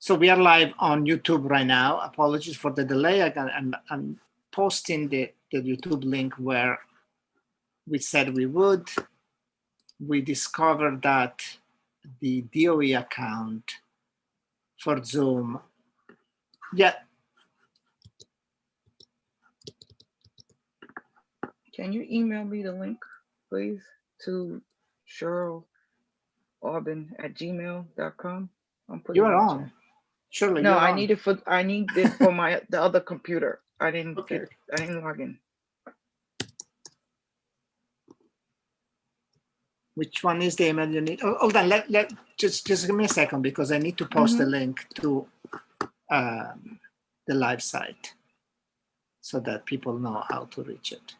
So we are live on YouTube right now. Apologies for the delay. I'm posting the YouTube link where we said we would. We discovered that the DOE account for Zoom, yeah. Can you email me the link, please, to CherylAubin@gmail.com? You are on. Surely. No, I need it for the other computer. I didn't log in. Which one is the email you need? Oh, hold on, just give me a second because I need to post the link to the live site so that people know how to reach it.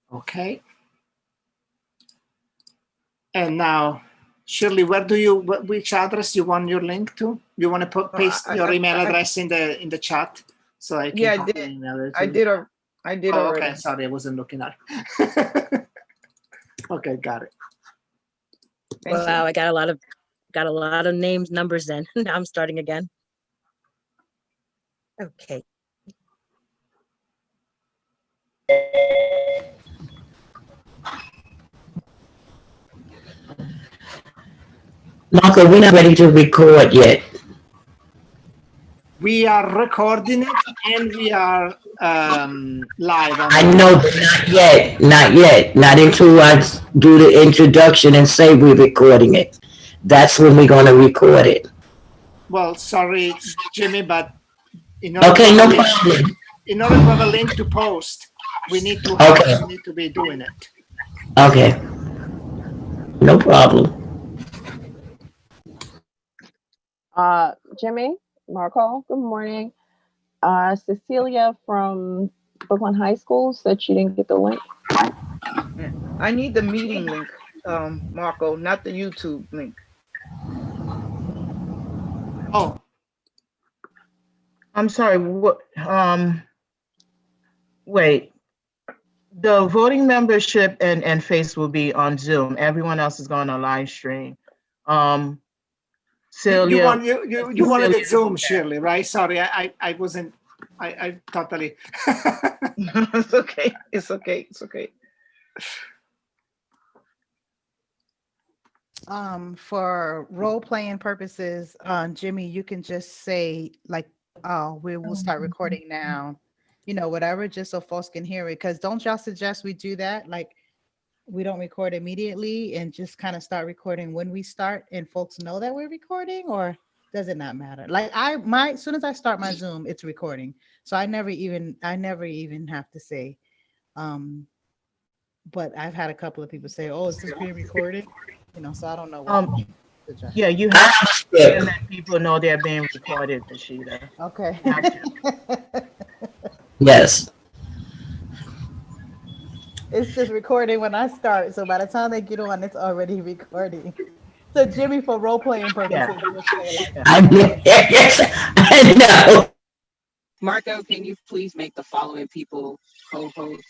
Okay. And now, Shirley, which address you want your link to? You want to paste your email address in the chat so I can email it to you? I did already. Okay, sorry, I wasn't looking at it. Okay, got it. Wow, I got a lot of names, numbers then. Now I'm starting again. Okay. Marco, we're not ready to record yet. We are recording it and we are live. I know, but not yet. Not until I do the introduction and say we're recording it. That's when we're going to record it. Well, sorry, Jimmy, but in order to have a link to post, we need to be doing it. Okay. No problem. Jimmy, Marco, good morning. Cecilia from Brooklyn High School said she didn't get the link. I need the meeting link, Marco, not the YouTube link. Oh. I'm sorry, what, wait. The voting membership and face will be on Zoom. Everyone else is going on live stream. Celia, you wanted it Zoom, Shirley, right? Sorry, I wasn't. I totally. It's okay. It's okay. It's okay. For role playing purposes, Jimmy, you can just say like, we will start recording now. You know, whatever, just so folks can hear it. Because don't y'all suggest we do that? Like, we don't record immediately and just kind of start recording when we start and folks know that we're recording, or does it not matter? Like as soon as I start my Zoom, it's recording. So I never even have to say, but I've had a couple of people say, oh, is this being recorded? You know, so I don't know. Yeah, you have to let people know they're being recorded, Rashida. Okay. Yes. It's just recording when I start. So by the time they get on, it's already recording. So Jimmy, for role-playing purposes. Yeah. I know. Marco, can you please make the following people co-hosts?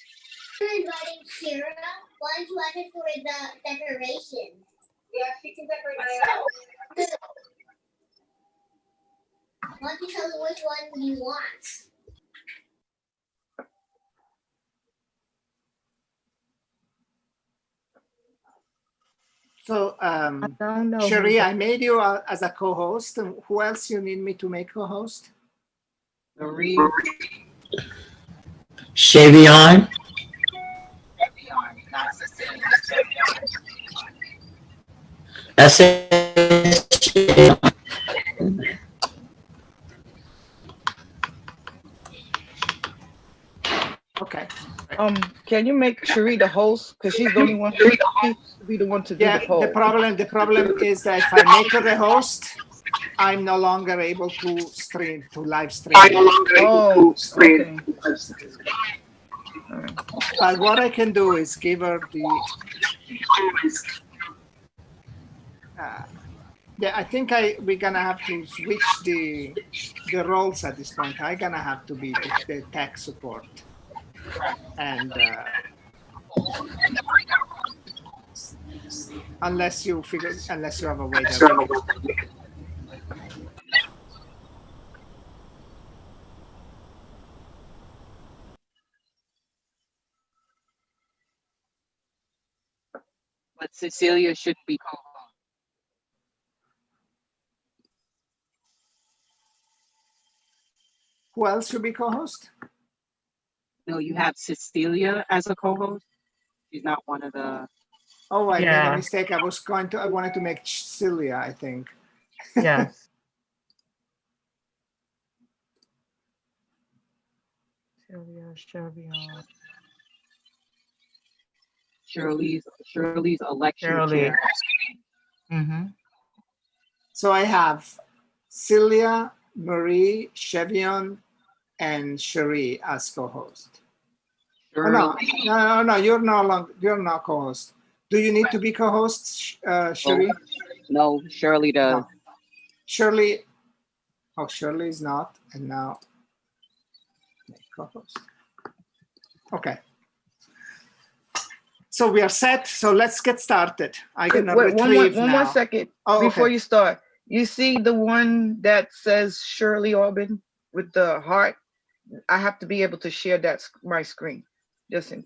I'm inviting Kira. Why don't you ask her for the decoration? Yeah, she can decorate myself. Why don't you tell me which one you want? So, Sherry, I made you as a co-host. Who else you need me to make co-host? Marie. Shavion. That's it. Can you make Cherie the host? Because she's the only one to be the one to do Yeah, the poll. the problem is that if I make her the host, I'm no longer able to live stream. Oh, okay. All right. But what I can do is give her the. Yeah, I think we're gonna have to switch the roles at this point. I'm gonna have to be the tech support, and unless you have a way that we can. But Cecilia should be co-host. Who else should be co-host? No, you have Cecilia as a co-host. She's not one of the. Oh, I made Yeah. a mistake. I wanted to make Celia, I think. Yes. Sylvia shall be on. Shirley's election Shirley. chair. Mm-hmm. So I have Celia, Marie, Chevion, and Cherie as co-host. Oh, no, you're not co-host. Do you need to be co-host, Cherie? No, Shirley does. No. Shirley is not, and now co-host. Okay. So we are set. So let's get started. I can retrieve one more second before okay. you start. You see the one that says Shirley Aubin with the heart? I have to be able to share my screen. Just in.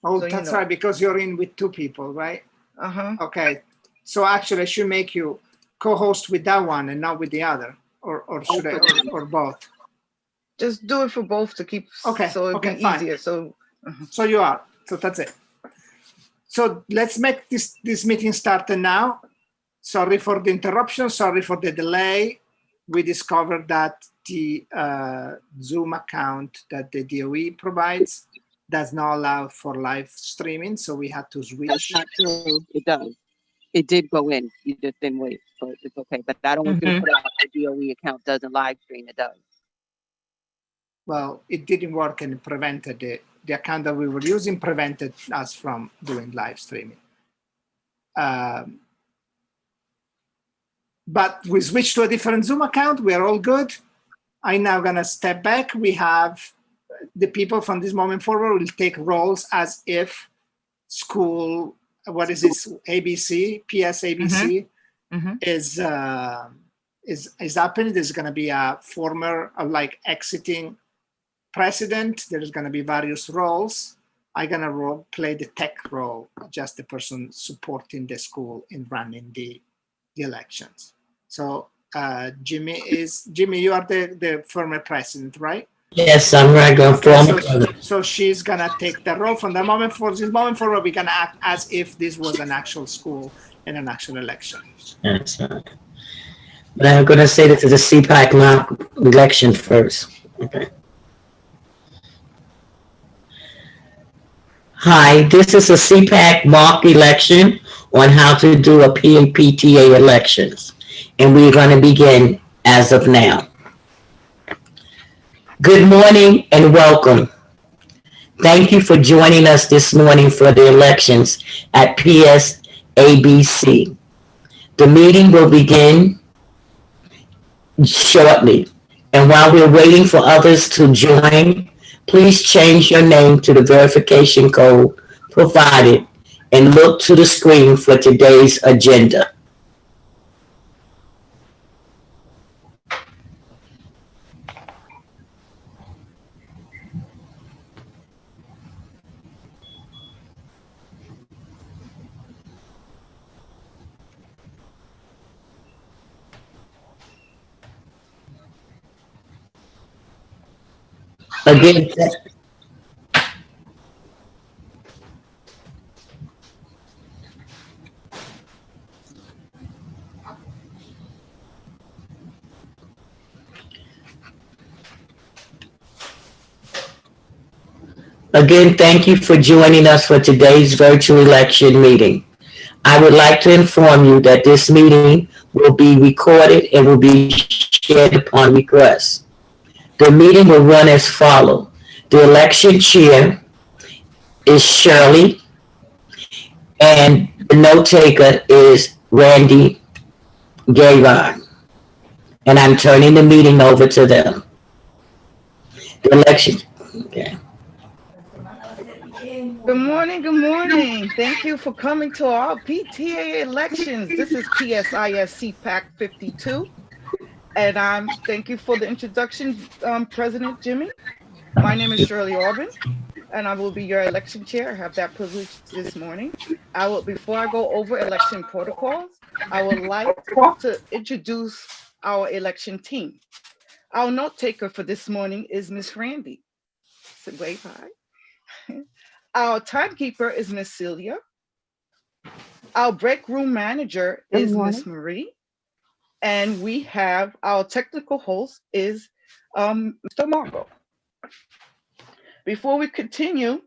Oh, so that's right, because you're in with two people, right? Uh-huh. Okay. So actually, I should make you co-host with that one and not with the other, or should I, or both? Just do it for both to keep. Okay. So it'd be fine. easier. So. So you are. So that's it. So let's make this meeting start now. Sorry for the interruption. Sorry for the delay. We discovered that the Zoom account that the DOE provides does not allow for live streaming, so we had to switch. That's not true. It does. It did go in. You just didn't wait, but it's okay. But I don't want you to put out the DOE account doesn't live stream. It does. Well, it didn't work and it prevented the account that we were using prevented us from doing live streaming. But we switched to a different Zoom account. We are all good. I'm now going to step back. We have the people from this moment forward will take roles as if school, what is this, ABC, PS ABC is happening. There's going to be a former, like exiting president. There's going to be various roles. I'm going to play the tech role, just the person supporting the school in running the elections. So Jimmy, you are the former president, right? Yes, I'm regular former. So she's going to take the role from the moment forward. We're going to act as if this was an actual school in an actual election. That's right. But I'm going to say this is a CPAC mock election first. Okay. Hi, this is a CPAC mock election on how to do a PTA elections. And we're going to begin as of now. Good morning and welcome. Thank you for joining us this morning for the elections at PSABC. The meeting will begin shortly. And while we're waiting for others to join, please change your name to the verification code provided and look to the screen for today's agenda. Again, Again, thank you for joining us for today's virtual election meeting. I would like to inform you that this meeting will be recorded and will be shared upon request. The meeting will run as follows. The election chair is Shirley, and the note taker is Randy Gavon. And I'm turning the meeting over to them. The election. Okay. Good morning, good morning. Thank you for coming to our PTA elections. This is PSIS CPAC 52. And thank you for the introduction, President Jimmy. My name is Shirley Orban, and I will be your election chair. I have that privilege this morning. Before I go over election protocols, I would like to introduce our election team. Our note taker for this morning is Miss Randy. So wave hi. Our timekeeper is Miss Celia. Our break room manager is Miss Marie. And we have our technical host is Mr. Marco. Before we continue,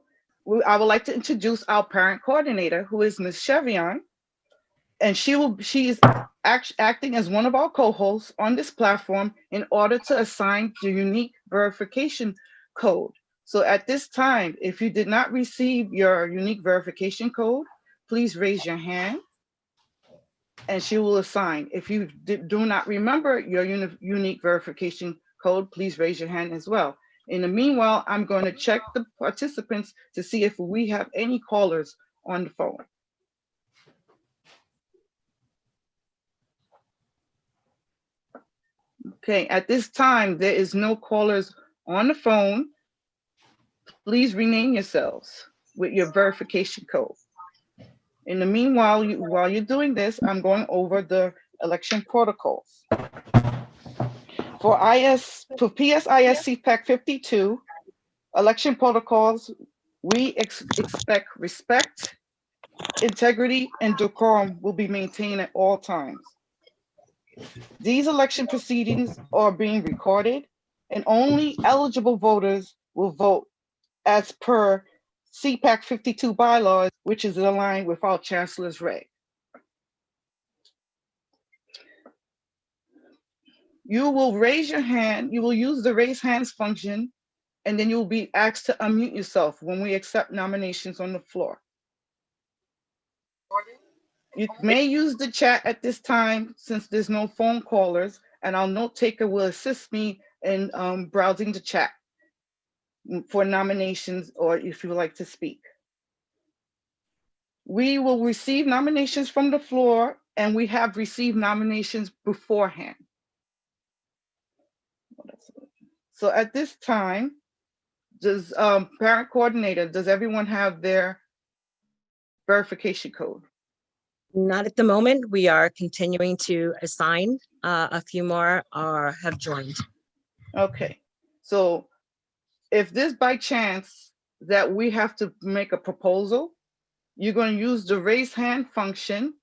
I would like to introduce our parent coordinator, who is Ms. Chevion, and she is acting as one of our co-hosts on this platform in order to assign the unique verification code. So at this time, if you did not receive your unique verification code, please raise your hand and she will assign. If you do not remember your unique verification code, please raise your hand as well. In the meanwhile, I'm going to check the participants to see if we have any callers on the phone. Okay, at this time, there is no callers on the phone. Please rename yourselves with your verification code. In the meanwhile, while you're doing this, I'm going over the election protocols. For PSIS CPAC 52, election protocols, we expect respect, integrity, and decorum will be maintained at all times. These election proceedings are being recorded, and only eligible voters will vote as per CPAC 52 bylaws, which is aligned with our Chancellor's reg. You will raise your hand, you will use the raise hands function, and then you'll be asked to unmute yourself when we accept nominations on the floor. You may use the chat at this time since there's no phone callers, and our note taker will assist me in browsing the chat for nominations or if you would like to speak. We will receive nominations from the floor, and we have received nominations beforehand. So at this time, does parent coordinator, does everyone have their verification code? Not at the moment. We are continuing to assign. A few more have joined. Okay, so if this by chance that we have to make a proposal, you're going to use the raise hand function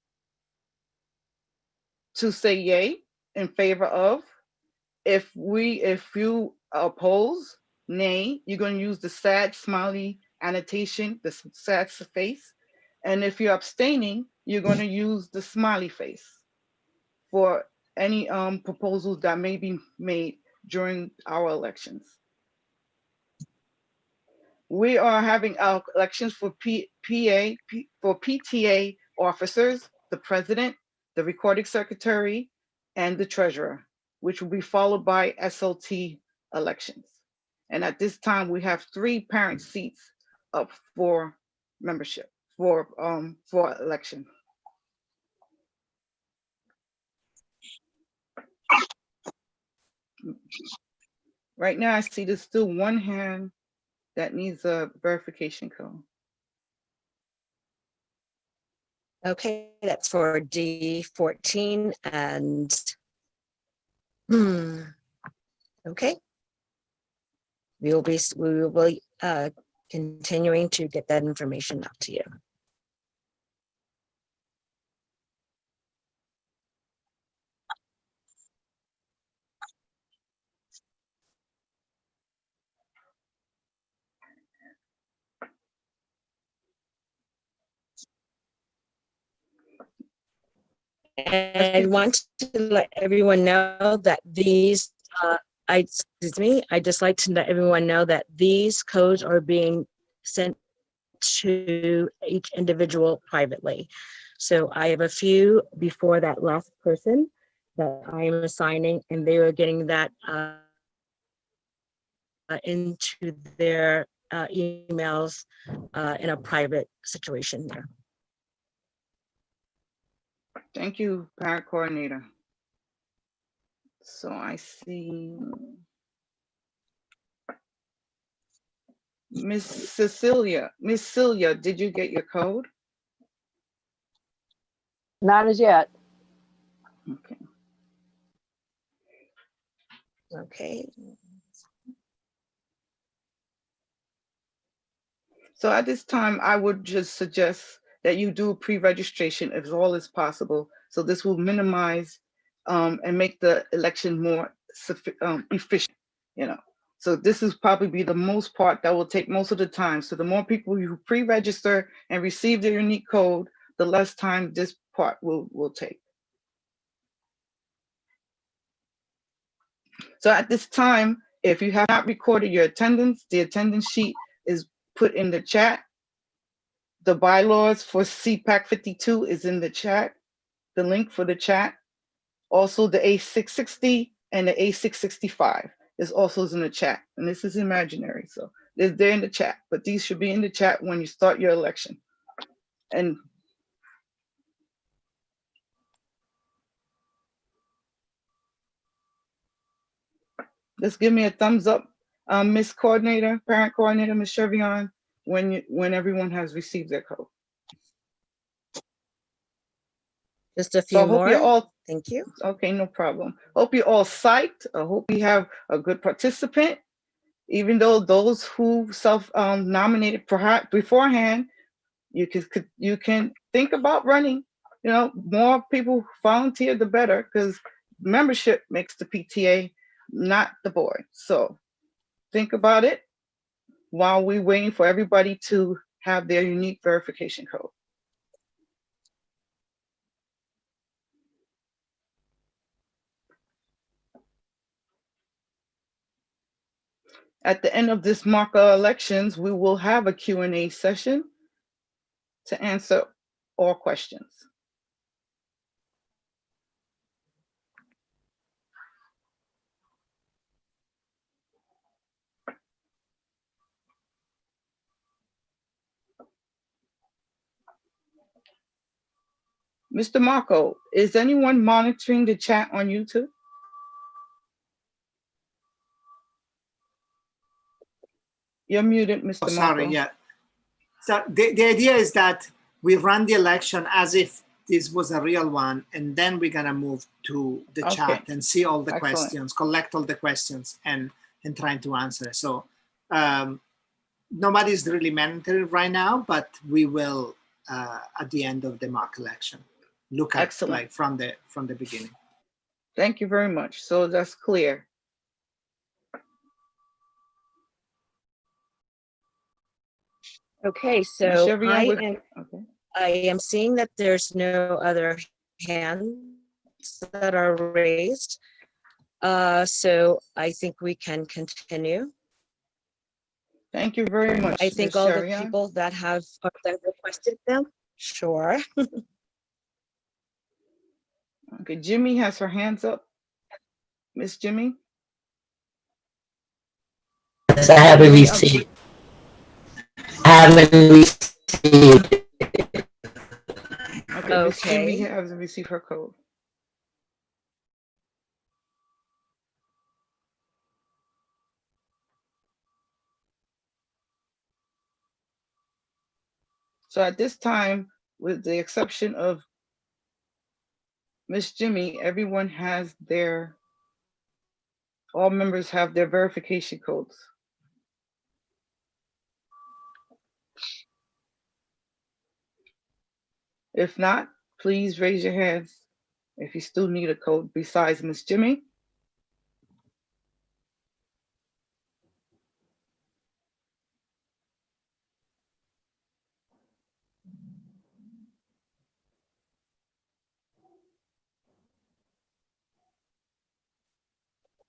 to say yay in favor of. If you oppose, nay, you're going to use the sad smiley annotation, the sad face. And if you're abstaining, you're going to use the smiley face for any proposals that may be made during our elections. We are having our elections for PTA officers, the president, the recording secretary, and the treasurer, which will be followed by SLT elections. And at this time, we have 3 parent seats up for membership for election. Right now, I see there's still one hand that needs a verification code. Okay, that's for D14 and okay. We will be continuing to get that information out to you. And I want to let everyone know that these, I'd just like to let everyone know that these codes are being sent to each individual privately. So I have a few before that last person that I am assigning, and they are getting that into their emails in a private situation there. Thank you, parent coordinator. So I see Miss Cecilia. Miss Celia, did you get your code? Not as yet. Okay. Okay. So at this time, I would just suggest that you do pre-registration as all as possible. So this will minimize and make the election more efficient, you know. So this is probably be the most part that will take most of the time. So the more people you pre-register and receive their unique code, the less time this part will take. So at this time, if you have not recorded your attendance, the attendance sheet is put in the chat. The bylaws for CPAC 52 is in the chat, the link for the chat. Also the A660 and the A665 is also in the chat. And this is imaginary, so they're in the chat, but these should be in the chat when you start your election. And just give me a thumbs up, Miss Coordinator, Parent Coordinator, Miss Chevion, when everyone has received their code. Just a So few I hope you're more. all, Thank you. okay, no problem. Hope you're all psyched. I hope you have a good participant, even though those who self-nominated perhaps beforehand, you can think about running. You know, more people volunteer, the better, because membership makes the PTA, not the board. So think about it while we're waiting for everybody to have their unique verification code. At the end of this mock elections, we will have a Q&A session to answer all questions. Mr. Marco, is anyone monitoring the chat on YouTube? You're muted, Mr. Oh, Marco. sorry, yeah. So the idea is that we run the election as if this was a real one, and then we're gonna move to the chat and see all the Excellent. questions, collect all the questions, and trying to answer. So nobody's really monitoring right now, but we will at the end of the mock election look at Excellent. like from the beginning. Thank you very much. So that's clear. Okay, Ms. so Chevion, I am seeing that there's no other hands that are raised. So I think we can continue. Thank you very much, I think Ms. all the Chevion. people that have requested them, sure. Okay, Jimmy has her hands up. Miss Jimmy? Yes, I haven't received. I haven't received. Okay, Miss Jimmy Okay. hasn't received her code. So at this time, with the exception of Miss Jimmy, everyone has all members have their verification codes. If not, please raise your hands if you still need a code besides Miss Jimmy.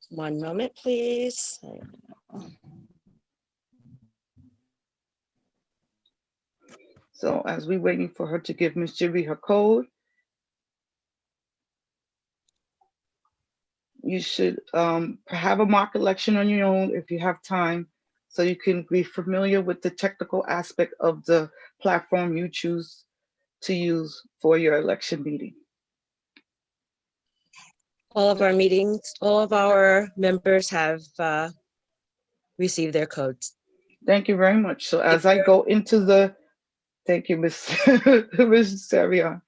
One moment, please. So as we're waiting for her to give Ms. Jibby her code, you should have a mock election on your own if you have time, so you can be familiar with the technical aspect of the platform you choose to use for your election meeting. All of our meetings, all of our members have received their codes. Thank you very much. So as I go into the, thank you, Ms. Ms. Savion.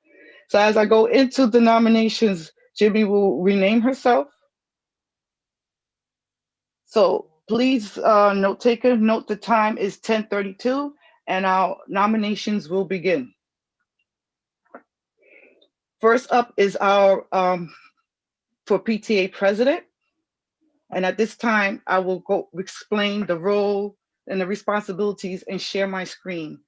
So as I go into the nominations, Jimmy will rename herself. So please, note taker, note the time is 10:32 and our nominations will begin. First up is our for PTA president. And at this time, I will go explain the role and the responsibilities and share my screen.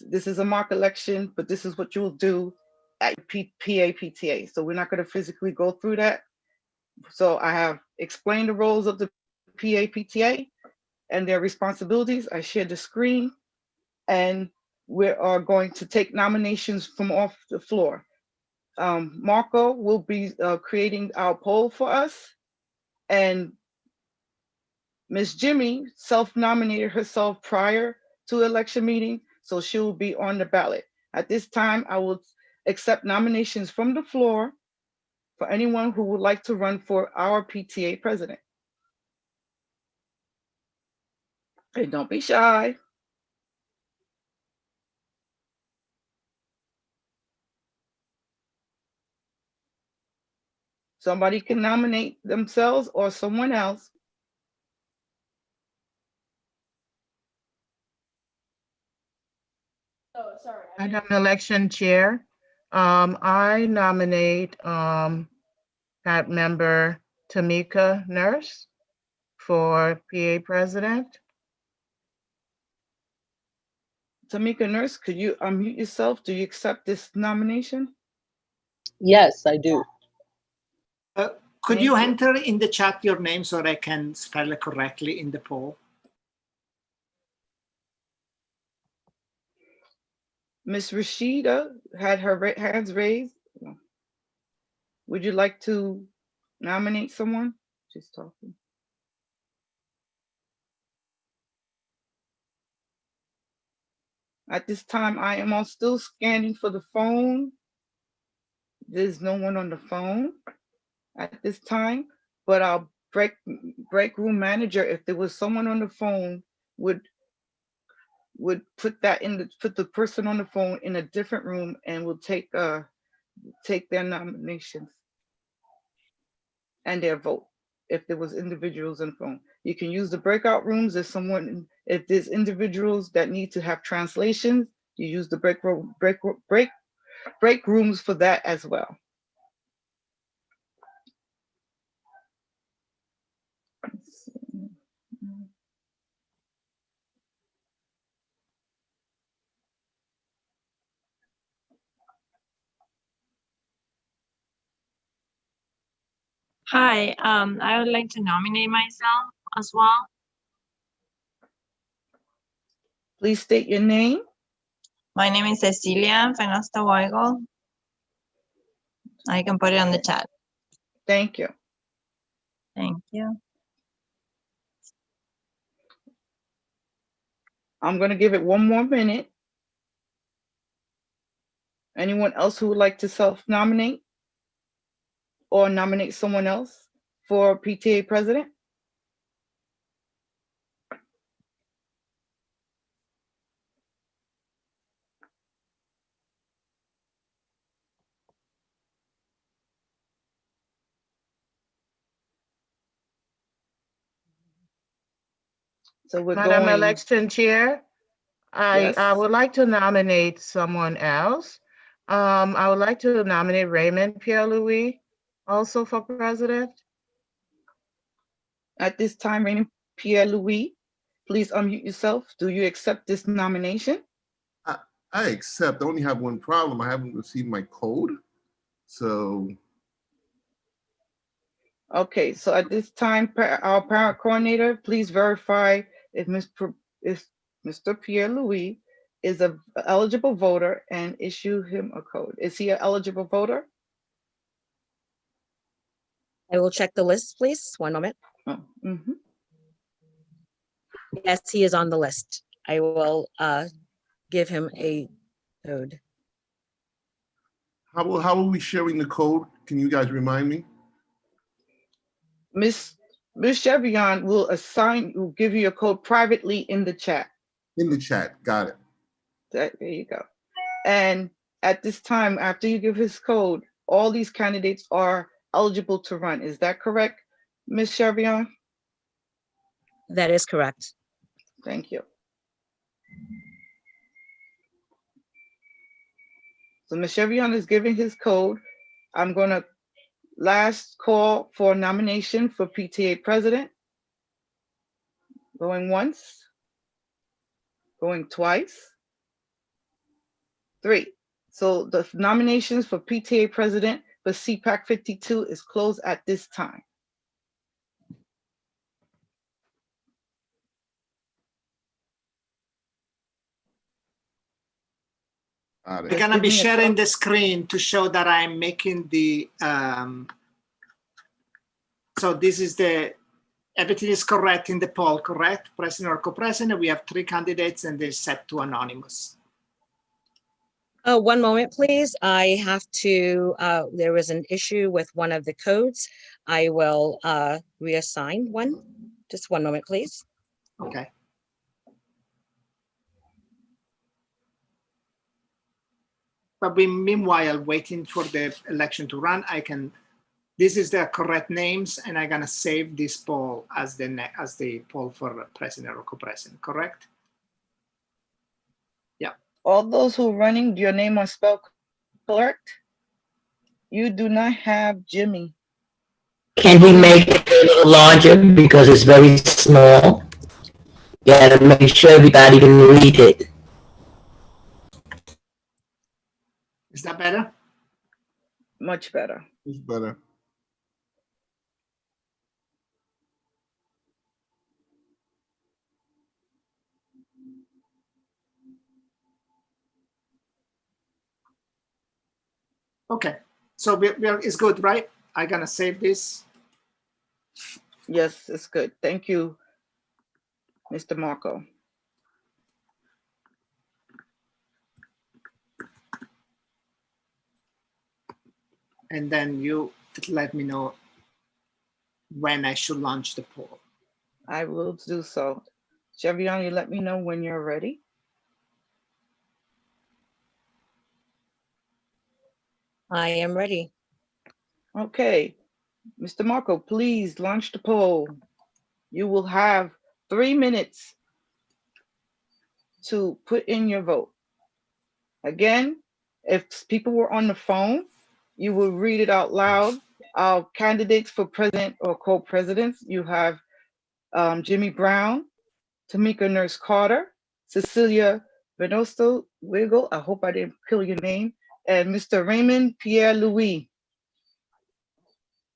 This is a mock election, but this is what you will do at PTA. So we're not going to physically go through that. So I have explained the roles of the PTA and their responsibilities. I shared the screen, and we are going to take nominations from off the floor. Marco will be creating our poll for us, and Ms. Jimmy self-nominated herself prior to election meeting, so she will be on the ballot. At this time, I will accept nominations from the floor for anyone who would like to run for our PTA president. Hey, don't be shy. Somebody can nominate themselves or someone else. I have an election chair. I nominate that member Tamika Nurse for PA president. Tamika Nurse, could you unmute yourself? Do you accept this nomination? Yes, I do. Could you enter in the chat your name so that I can spell it correctly in the poll? Miss Rashida had her hands raised. Would you like to nominate someone? She's talking. At this time, I am still scanning for the phone. There's no one on the phone at this time, but our break room manager, if there was someone on the phone, would put the person on the phone in a different room and will take their nominations and their vote. If there was individuals on the phone, you can use the breakout rooms. If there's individuals that need to have translations, you use the break rooms for that as well. Hi, I would like to nominate myself as well. Please state your name. My name is Cecilia Fenosta Weigel. I can put it on the chat. Thank you. Thank you. I'm going to give it one more minute. Anyone else who would like to self-nominate or nominate someone else for PTA president? So we're Madam going. Election Chair, I would like to nominate someone else. I would like to nominate Raymond Pierre-Louis also for president. At this time, Raymond Pierre-Louis, please unmute yourself. Do you accept this nomination? I accept. I only have one problem. I haven't received my code. So. Okay, so at this time, our parent coordinator, please verify if Mr. Pierre Louis is a eligible voter and issue him a code. Is he an eligible voter? I will check the list, please. One moment. Oh, mhm. Yes, he is on the list. I will give him a code. How are we sharing the code? Can you guys remind me? Miss Chevion will give you a code privately in the chat. In the chat, got it. There you go. And at this time, after you give his code, all these candidates are eligible to run. Is that correct, Ms. Chevion? That is correct. Thank you. So Ms. Chevion is giving his code. I'm going to last call for nomination for PTA president. Going once, going twice, 3. So the nominations for PTA president for CPAC 52 is closed at this time. Got We're it. gonna be give me a sharing thought. the screen to show that I'm making the, so this is everything is correct in the poll, correct? President or co-president, we have 3 candidates and they're set to anonymous. One moment, please. I have to, there was an issue with one of the codes. I will reassign one. Just one moment, please. Okay. But meanwhile, waiting for the election to run, this is the correct names, and I'm gonna save this poll as the poll for president or co-president, correct? Yeah. All those who are running, your name are spelled correct. You do not have Jimmy. Can we make it a little larger because it's very small? Gotta make sure everybody can read it. Is that better? Much better. It's better. Okay, so it's good, right? I'm gonna save this. Yes, it's good. Thank you, Mr. Marco. And then you let me know when I should launch the poll. I will do so. Chevion, you let me know when you're ready. I am ready. Okay, Mr. Marco, please launch the poll. You will have 3 minutes to put in your vote. Again, if people were on the phone, you will read it out loud. Our candidates for president or co-presidents, you have Jimmy Brown, Tamika Nurse Carter, Cecilia Venosto Wiggle, I hope I didn't kill your name, and Mr. Raymond Pierre Louis.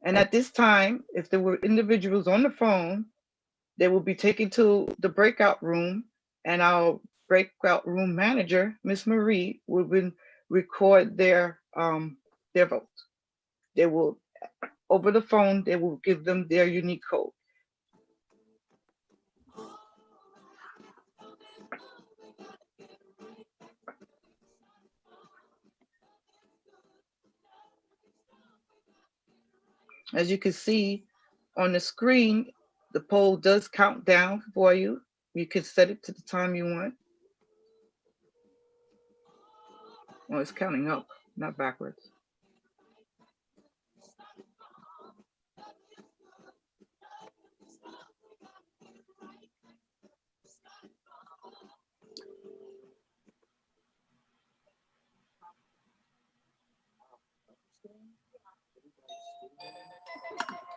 And at this time, if there were individuals on the phone, they will be taken to the breakout room, and our breakout room manager, Miss Marie, will record their vote. They will, over the phone, they will give them their unique code. As you can see on the screen, the poll does count down for you. You can set it to the time you want. Well, it's counting up, not backwards.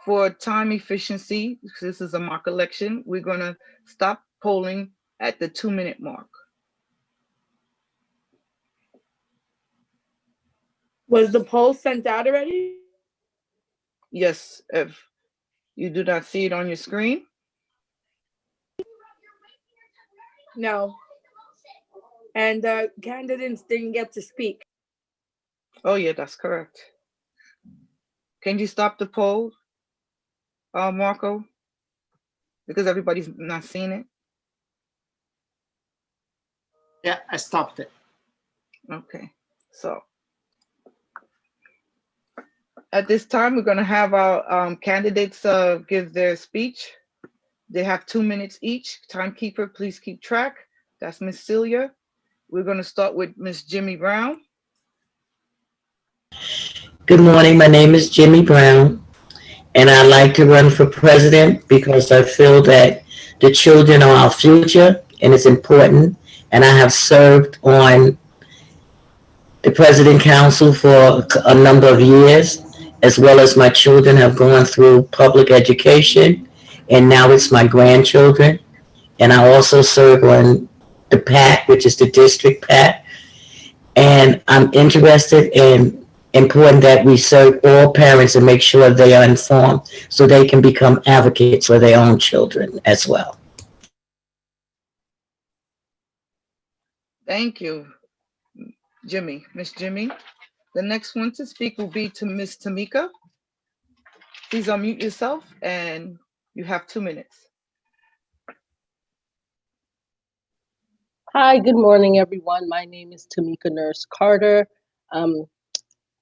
For time efficiency, because this is a mock election, we're going to stop polling at the 2-minute mark. Was the poll sent out already? Yes, if You do not see it on your screen? No. And the candidates didn't get to speak. Oh yeah, that's correct. Can you stop the poll, Marco? Because everybody's not seeing it. Yeah, I stopped it. Okay, so at this time, we're going to have our candidates give their speech. They have 2 minutes each. Timekeeper, please keep track. That's Miss Celia. We're going to start with Miss Jimmy Brown. Good morning. My name is Jimmy Brown, and I like to run for president because I feel that the children are our future, and it's important. And I have served on the President Council for a number of years, as well as my children have gone through public education, and now it's my grandchildren. And I also serve on the PAC, which is the district PAC. And I'm interested in important that we serve all parents and make sure they are informed so they can become advocates for their own children as well. Thank you, Jimmy. Miss Jimmy. The next one to speak will be to Miss Tamika. Please unmute yourself and you have 2 minutes. Hi, good morning, everyone. My name is Tamika Nurse Carter.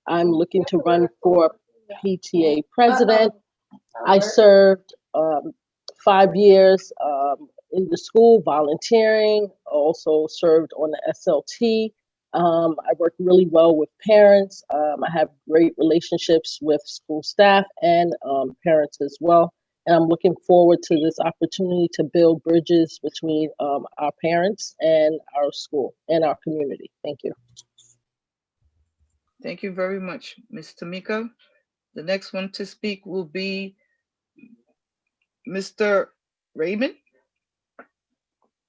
I'm looking to run for PTA president. I served 5 years in the school volunteering, also served on the SLT. I work really well with parents. I have great relationships with school staff and parents as well. And I'm looking forward to this opportunity to build bridges between our parents and our school and our community. Thank you. Thank you very much, Ms. Tamika. The next one to speak will be Mr. Raymond.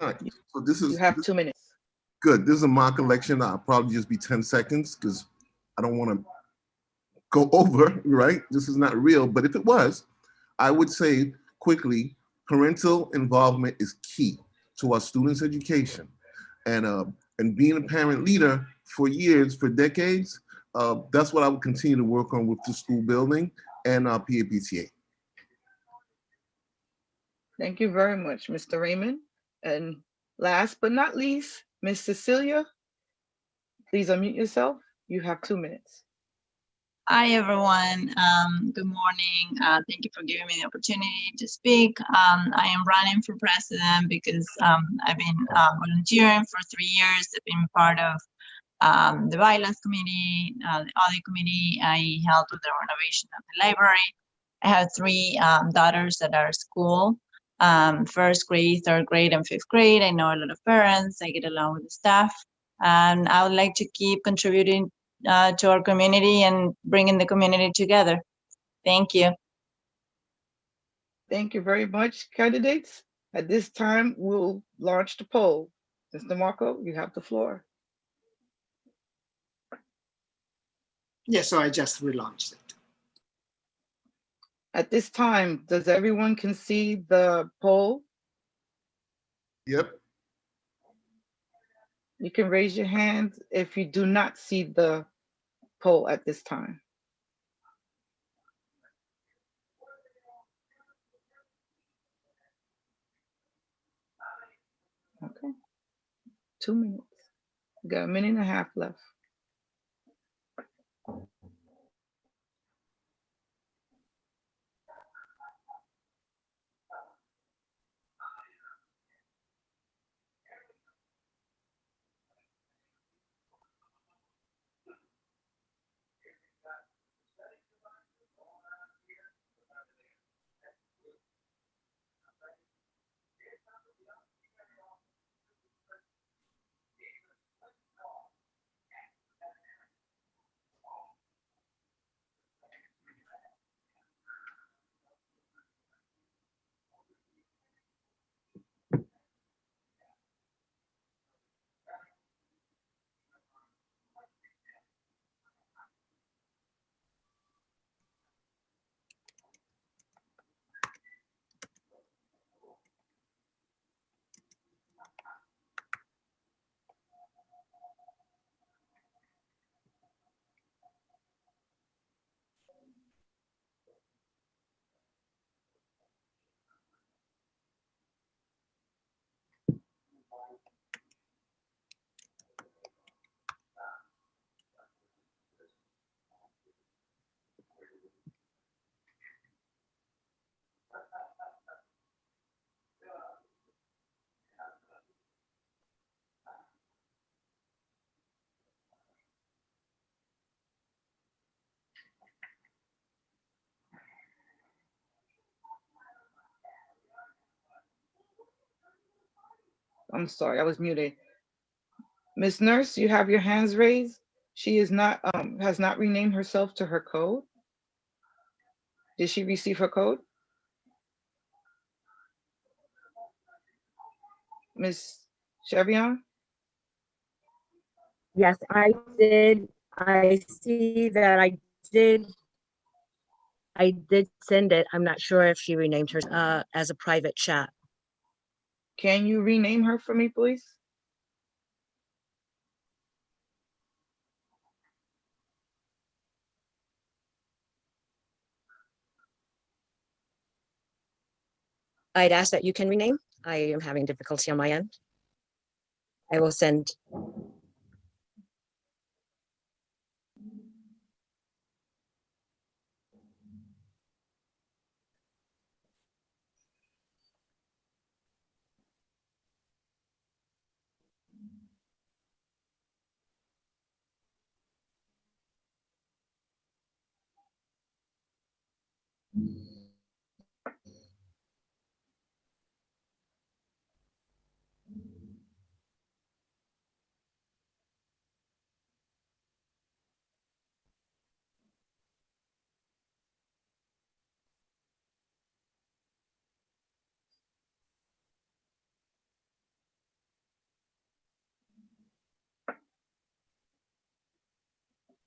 All right, so this is— You have 2 minutes. good. This is a mock election. I'll probably just be 10 seconds because I don't want to go over, right? This is not real, but if it was, I would say quickly, parental involvement is key to our students' education. And being a parent leader for years, for decades, that's what I would continue to work on with the school building and our PAPTA. Thank you very much, Mr. Raymond. And last but not least, Ms. Cecilia, please unmute yourself. You have 2 minutes. Hi, everyone. Good morning. Thank you for giving me the opportunity to speak. I am running for president because I've been volunteering for 3 years. I've been part of the violence committee, the audit committee. I helped with the renovation of the library. I have 3 daughters that are at school, first grade, third grade, and fifth grade. I know a lot of parents. I get along with the staff. And I would like to keep contributing to our community and bringing the community together. Thank you. Thank you very much, candidates. At this time, we'll launch the poll. Mr. Marco, you have the floor. Yeah, so I just relaunched it. At this time, does everyone can see the poll? Yep. You can raise your hand if you do not see the poll at this time. Okay, 2 minutes. We got a minute and a half left. I'm sorry, I was muted. Miss Nurse, you have your hands raised. She is not, has not renamed herself to her code. Did she receive her code? Miss Chevion? Yes, I did. I see that I did send it. I'm not sure if she renamed her as a private chat. Can you rename her for me, please? I'd ask that you can rename. I am having difficulty on my end. I will send.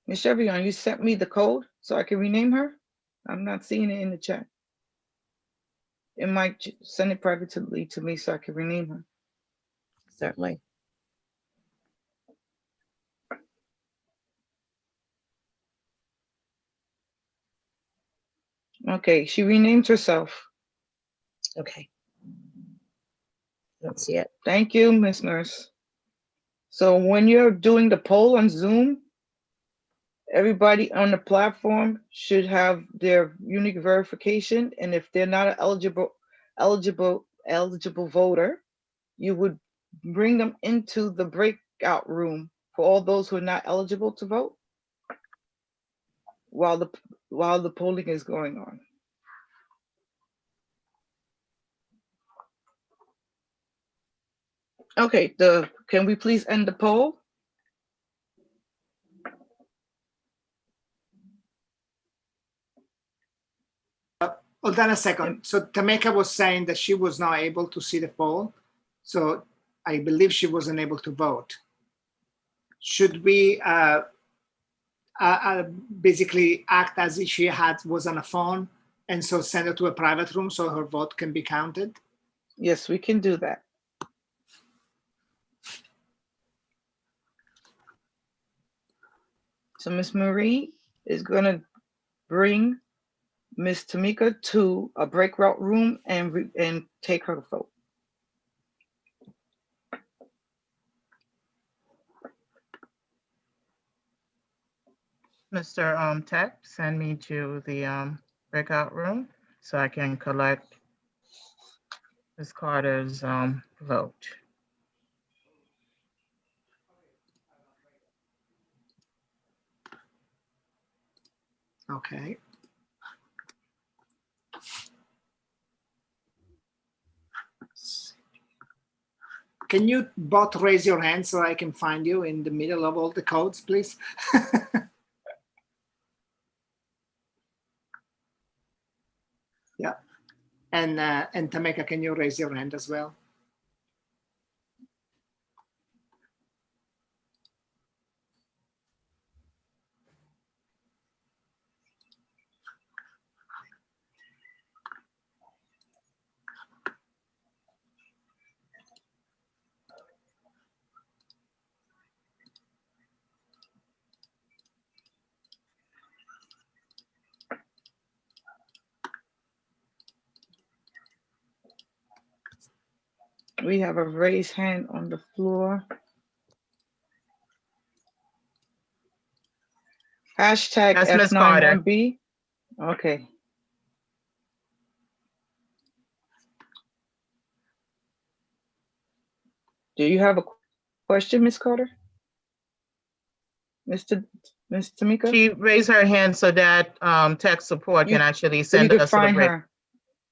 Miss Chevion, you sent me the code so I can rename her? I'm not seeing it in the chat. It might send it privately to me so I can rename her. Certainly. Okay, she renamed herself. Okay. I don't see it. Thank you, Miss Nurse. So when you're doing the poll on Zoom, everybody on the platform should have their unique verification. And if they're not an eligible voter, you would bring them into the breakout room for all those who are not eligible to vote while the polling is going on. Okay, can we please end the poll? Hold on a second. So Tameka was saying that she was not able to see the poll. So I believe she wasn't able to vote. Should we basically act as if she was on a phone and so send her to a private room so her vote can be counted? Yes, we can do that. So Miss Marie is gonna bring Miss Tamika to a breakout room and take her vote. Mr. Tech, send me to the breakout room so I can collect Ms. Carter's vote. Okay. Can you both raise your hand so I can find you in the middle of all the codes, please? Yeah. And Tameka, can you raise your hand as well? We have a raised hand on the floor. Hashtag That's Ms. Carter. F91B. Okay. Do you have a question, Ms. Carter? Miss Tamika? She raised her hand so that tech support can actually so you send could us to the find break. her.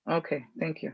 Okay, thank you.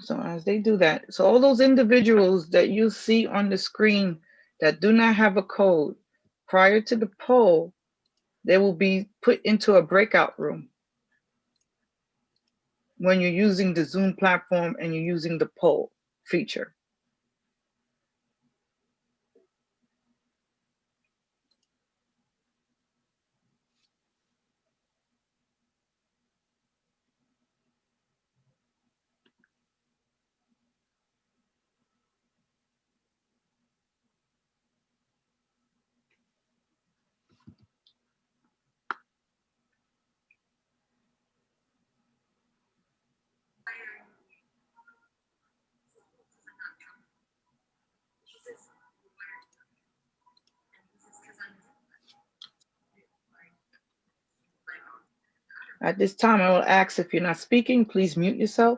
So as they do that, so all those individuals that you see on the screen that do not have a code prior to the poll, they will be put into a breakout room when you're using the Zoom platform and you're using the poll feature. At this time, I will ask if you're not speaking, please mute yourself.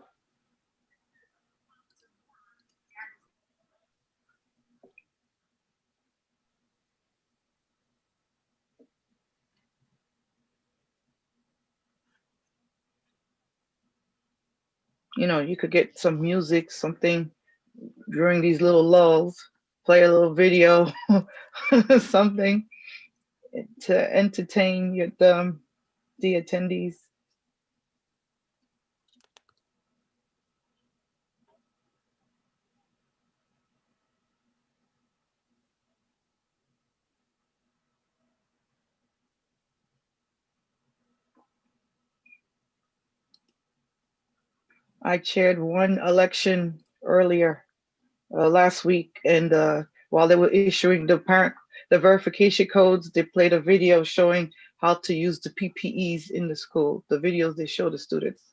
You know, you could get some music, something during these little lulls, play a little video, something to entertain the attendees. I chaired one election earlier last week, and while they were issuing the verification codes, they played a video showing how to use the PPEs in the school, the videos they show the students.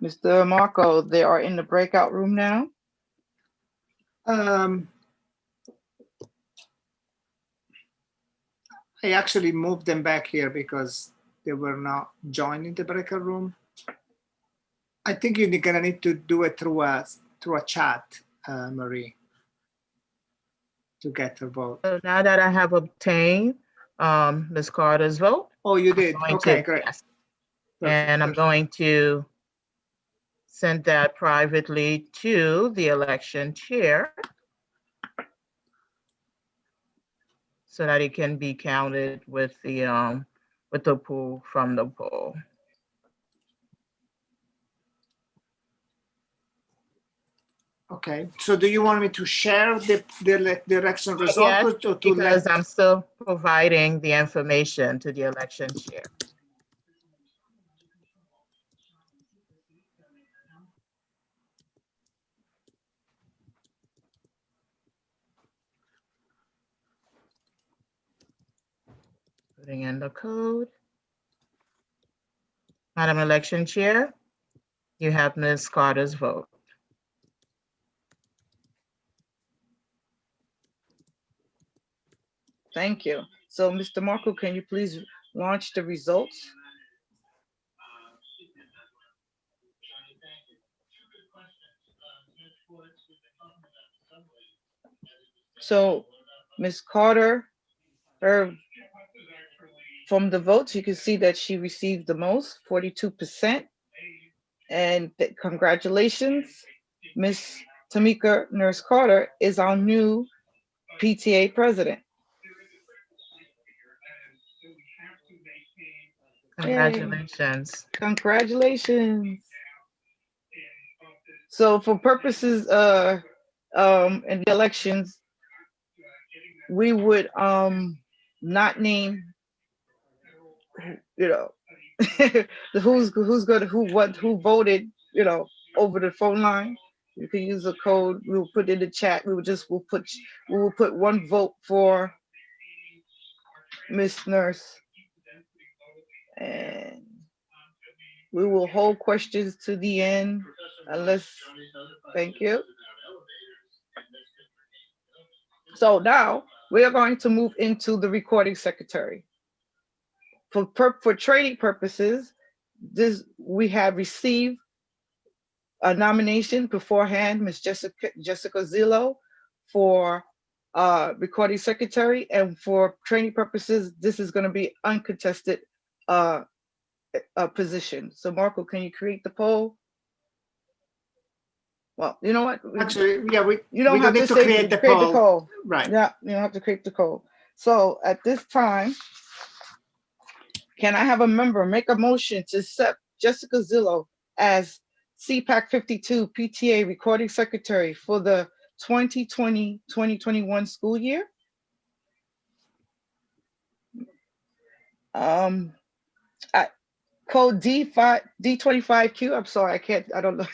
Mr. Marco, they are in the breakout room now. I actually moved them back here because they were not joining the breakout room. I think you're gonna need to do it through a chat, Marie, to get her vote. So now that I have obtained Ms. Carter's vote. Oh, you did? Okay, great. Yes. And I'm going to send that privately to the election chair so that it can be counted with the pool from the poll. Okay, so do you want me to share the election result? Yes, or to because I'm still providing the information to the election chair. Putting in the code. Madam Election Chair, you have Ms. Carter's vote. Thank you. So, Mr. Marco, can you please launch the results? So, Ms. Carter, from the votes, you can see that she received the most, 42%. And congratulations, Ms. Tamika Nurse Carter is our new PTA president. Congratulations. Yay. Congratulations. So for purposes in the elections, we would not name, you know, who voted, you know, over the phone line. You can use a code. We will put in the chat. We will put one vote for Miss Nurse, and we will hold questions to the end, unless. Thank you. So now we are going to move into the recording secretary. For training purposes, we have received a nomination beforehand, Ms. Jessica Zillo, for recording secretary, and for training purposes, this is going to be uncontested position. So Marco, can you create the poll? Well, you know what? Actually, yeah, You don't we have need to to say create the create the poll. poll. Right. Yeah, you don't have to create the poll. So at this time, can I have a member make a motion to accept Jessica Zillow as CPAC 52 PTA recording secretary for the 2020-2021 school year? Code D25Q. I'm sorry, I don't know.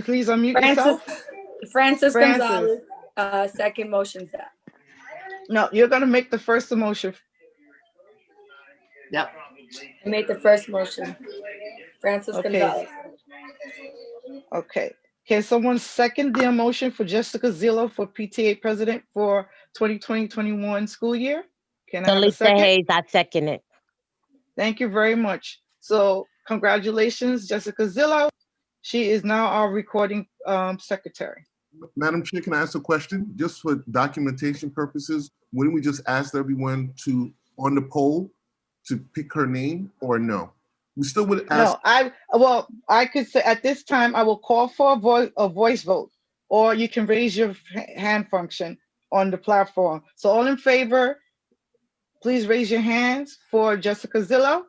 Please unmute yourself. Francis Francis. Gonzalez, second motion set. No, you're gonna make the first motion. Yep. I made the first motion. Francis Okay. Gonzalez. Okay. Can someone second the motion for Jessica Zillow for PTA president for 2020-21 school year? Can I have a Lisa second? Hayes, I second it. Thank you very much. So congratulations, Jessica Zillow. She is now our recording secretary. Madam Chair, can I ask a question? Just for documentation purposes, wouldn't we just ask everyone to, on the poll, to pick her name, or no? We still would ask. No, I could say at this time, I will call for a voice vote, or you can raise your hand function on the platform. So all in favor, please raise your hands for Jessica Zillow.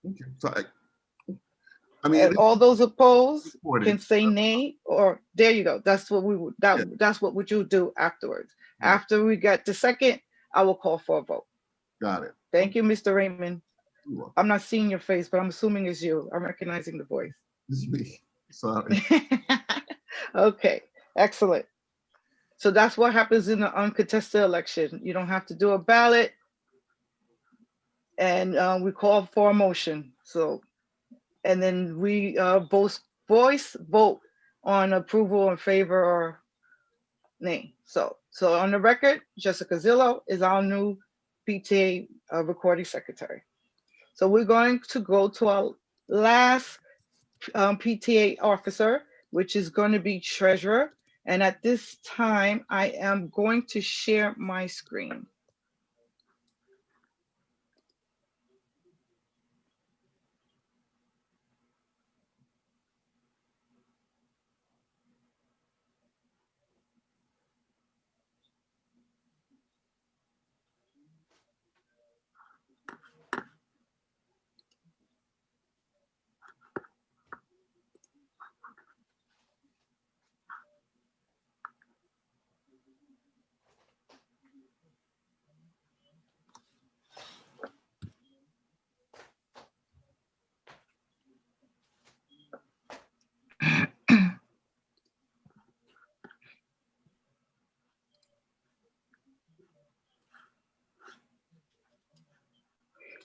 Okay. So I mean, And all those opposed recorded. can say nay, or there you go. That's what we would, that's what would you do afterwards. Right. After we get the second, I will call for a vote. Got it. Thank you, Mr. Raymond. You're welcome. I'm not seeing your face, but I'm assuming it's you. I'm recognizing the voice. It's me. Sorry. Okay, excellent. So that's what happens in the uncontested election. You don't have to do a ballot, and we call for a motion. So, and then we both voice vote on approval in favor or nay. So on the record, Jessica Zillow is our new PTA recording secretary. So we're going to go to our last PTA officer, which is going to be treasurer. And at this time, I am going to share my screen.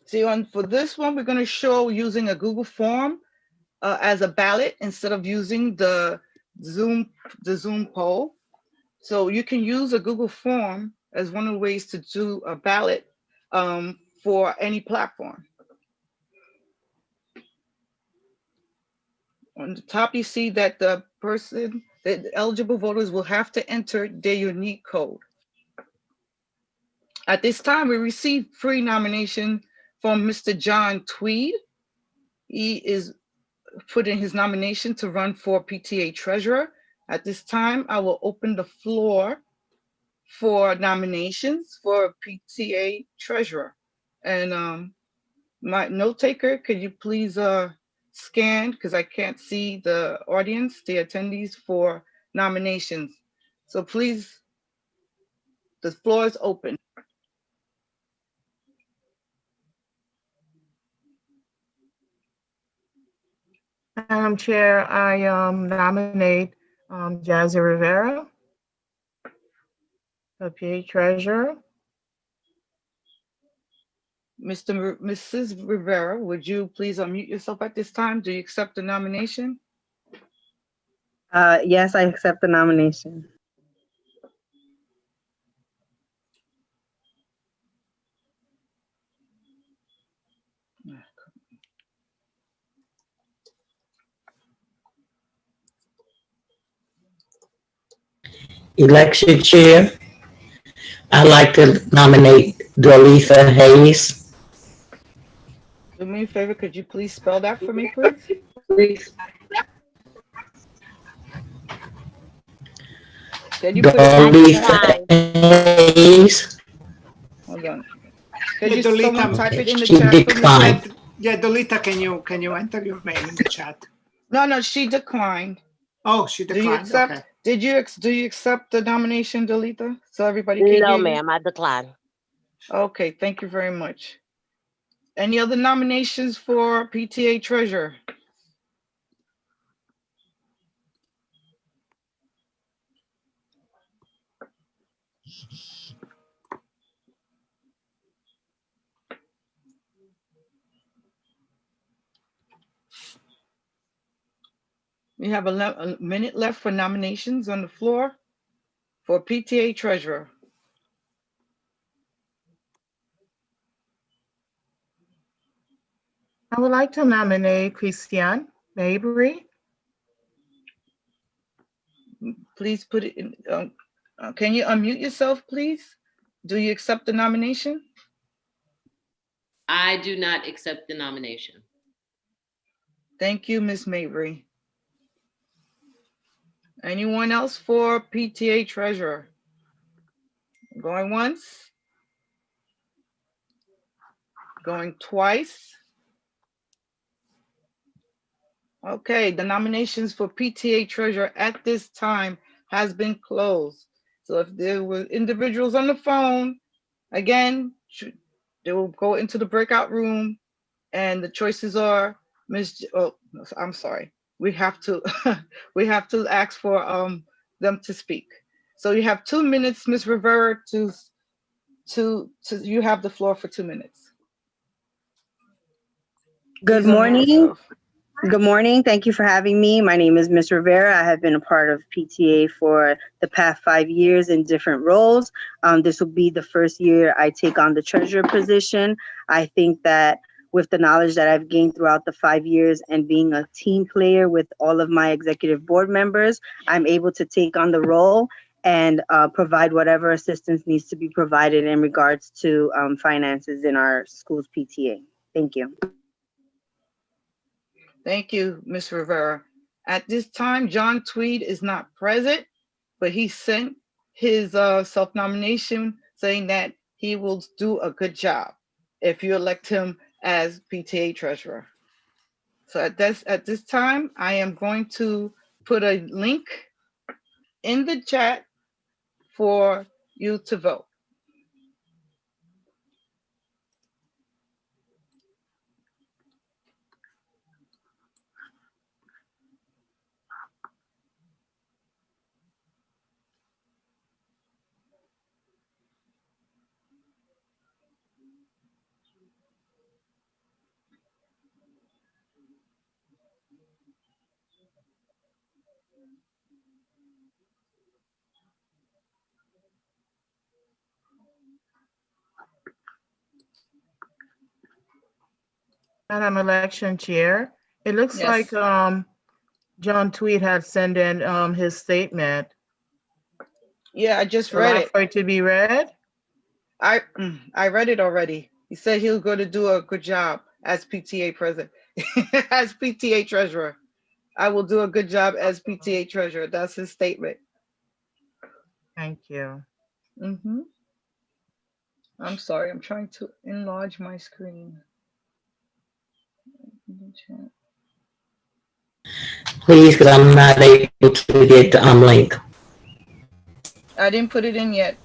See, for this one, we're going to show using a Google form as a ballot instead of using the Zoom poll. So you can use a Google form as one of the ways to do a ballot for any platform. On the top, you see that the eligible voters will have to enter their unique code. At this time, we received free nomination from Mr. John Tweed. He is putting his nomination to run for PTA treasurer. At this time, I will open the floor for nominations for PTA treasurer. And my note taker, could you please scan, because I can't see the audience, the attendees for nominations. So please, the floor is open. Madam Chair, I nominate Jazzy Rivera, the PA treasurer. Mrs. Rivera, would you please unmute yourself at this time? Do you accept the nomination? Yes, I accept the nomination. election chair. I'd like to nominate Dolitha Hayes. Do me a favor, could you please spell that for me, please? Can you put it in the chat? Hayes. Hold on. Could Yeah, you Dolita, someone type it in the She chat for me? declined. yeah, Dolita, can you enter your name in the chat? No, she declined. Oh, she declined. Do you accept? Okay. Do you accept the nomination, Dolita? So everybody can hear No, you? ma'am, I decline. Okay, thank you very much. Any other nominations for PTA treasurer? We have a minute left for nominations on the floor for PTA treasurer. I would like to nominate Christiane Mabry. Please put it in. Can you unmute yourself, please? Do you accept the nomination? I do not accept the nomination. Thank you, Ms. Mabry. Anyone else for PTA treasurer? Going once? Going twice? Okay, the nominations for PTA treasurer at this time has been closed. So if there were individuals on the phone, again, they will go into the breakout room and the choices are I'm sorry. We have to we have to ask for them to speak. So you have 2 minutes, Ms. Rivera, to you have the floor for 2 minutes. Good Please unmute morning. yourself. Good morning. Thank you for having me. My name is Ms. Rivera. I have been a part of PTA for the past 5 years in different roles. This will be the first year I take on the treasurer position. I think that with the knowledge that I've gained throughout the 5 years and being a team player with all of my executive board members, I'm able to take on the role and provide whatever assistance needs to be provided in regards to finances in our school's PTA. Thank you. Thank you, Ms. Rivera. At this time, John Tweed is not present, but he sent his self-nomination saying that he will do a good job if you elect him as PTA treasurer. So at this time, I am going to put a link in the chat for you to vote. Madam Election Chair, it looks Yes. like John Tweed had sent in his statement. Yeah, I just Would read like it. for it to be read? I read it already. He said he was going to do a good job as PTA president, as PTA treasurer. I will do a good job as PTA treasurer. That's his statement. Thank you. I'm sorry. I'm trying to enlarge my screen. Please, because I'm not able to get the link. I didn't put it in yet.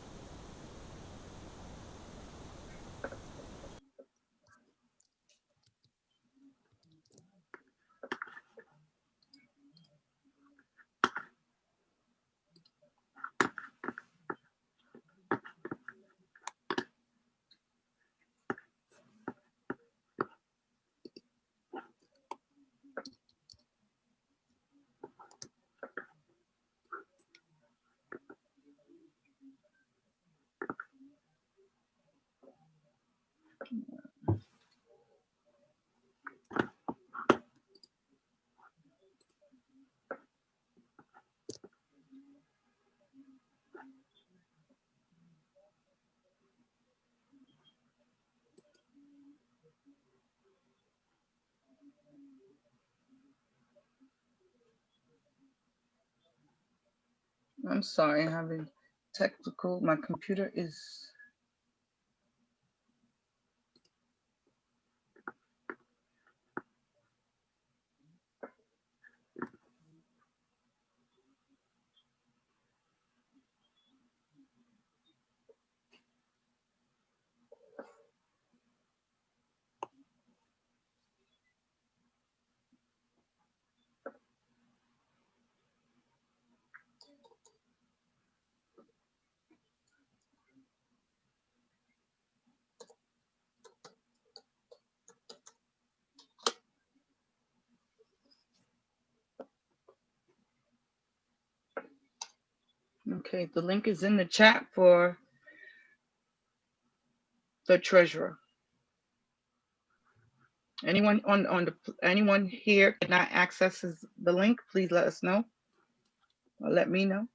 I'm sorry, I'm having technical, my computer is. Okay, the link is in the chat for the treasurer. Anyone anyone here cannot access the link, please let us know or let me know.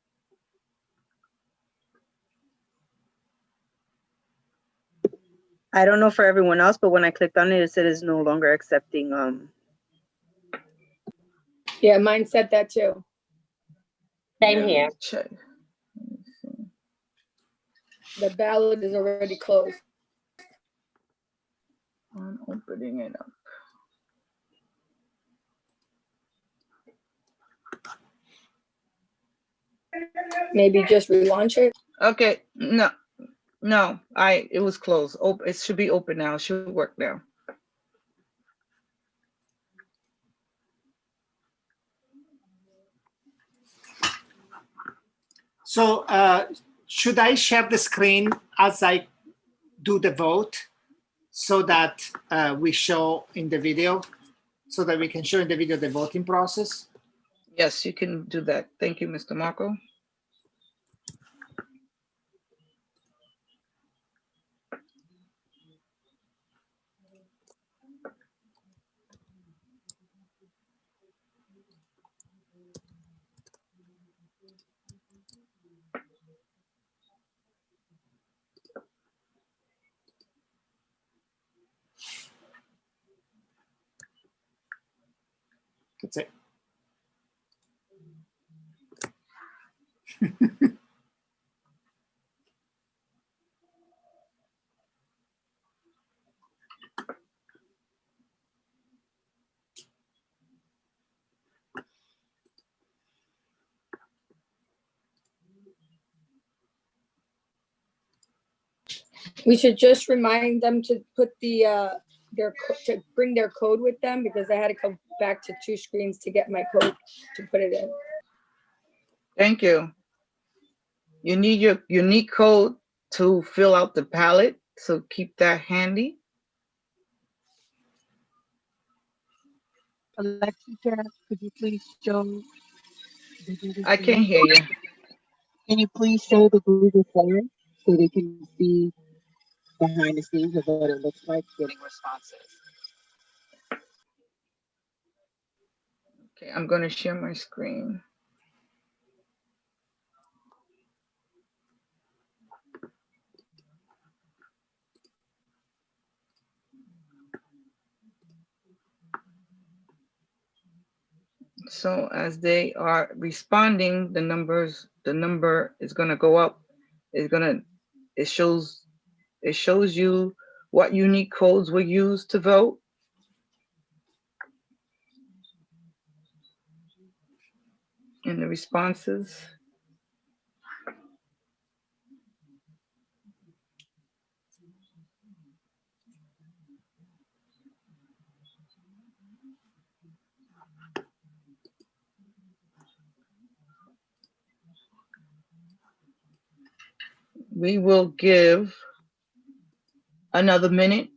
I don't know for everyone else, but when I clicked on it, it said it's no longer accepting. Yeah, mine said that too. Same here. Check. The ballot is already closed. I'm opening it up. Maybe just relaunch it. Okay, no, it was closed. It should be open now. It should work now. So should I share the screen as I do the vote so that we show in the video, so that we can show in the video the voting process? Yes, you can do that. Thank you, Mr. Marco. That's it. We should just remind them to put to bring their code with them, because I had to come back to 2 screens to get my code to put it in. Thank you. You need your unique code to fill out the ballot, so keep that handy. Alexa, could you please show the Google I can't form? hear you. Can you please show the Google form so they can see behind the scenes of what it looks like getting responses? Okay, I'm going to share my screen. So as they are responding, the number is going to go up. It shows you what unique codes were used to vote. And the responses. We will give another minute.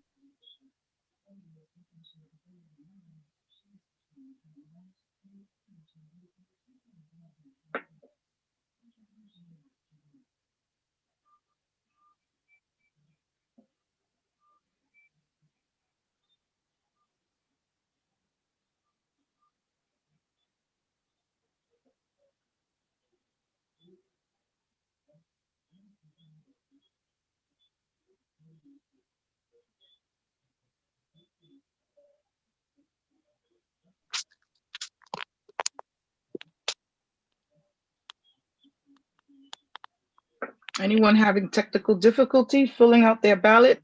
Anyone having technical difficulty filling out their ballot?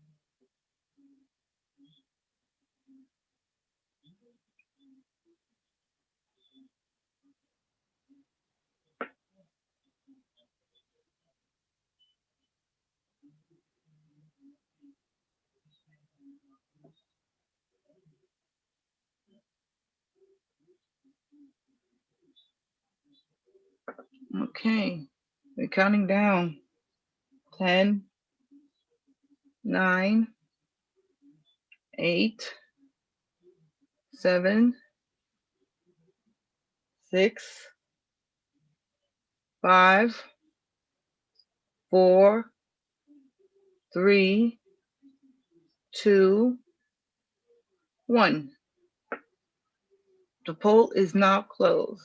Okay, we're counting down. 10, 9, 8, 7, 6, 5, 4, 3, 2, 1. The poll is now closed.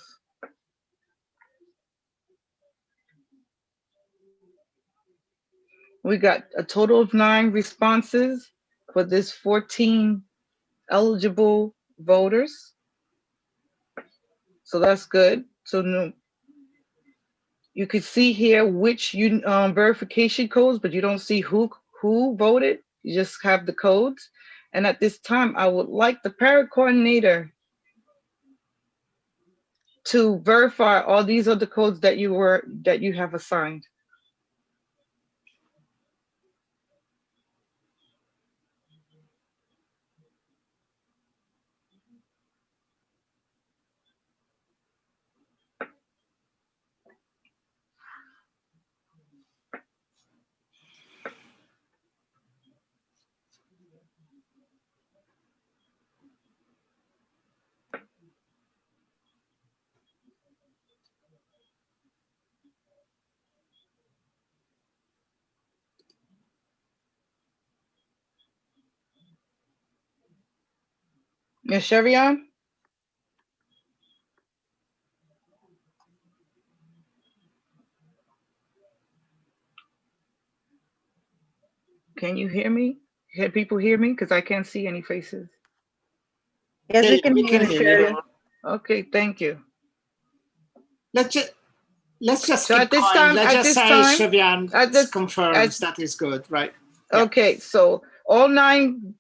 We got a total of 9 responses for this 14 eligible voters. So that's good. So no, you can see here which verification codes, but you don't see who voted. You just have the codes. And at this time, I would like the parent coordinator to verify all these are the codes that you have assigned. Ms. Chevion? Can you hear me? Can people hear me? Because I can't see any faces. Yes, we can we hear can you, hear you. Shirley. Okay, thank you. Let's just So keep at this going. time, Let's at just this say time, Chevian at this- confirms that is good, right? Yeah. Okay, so all nine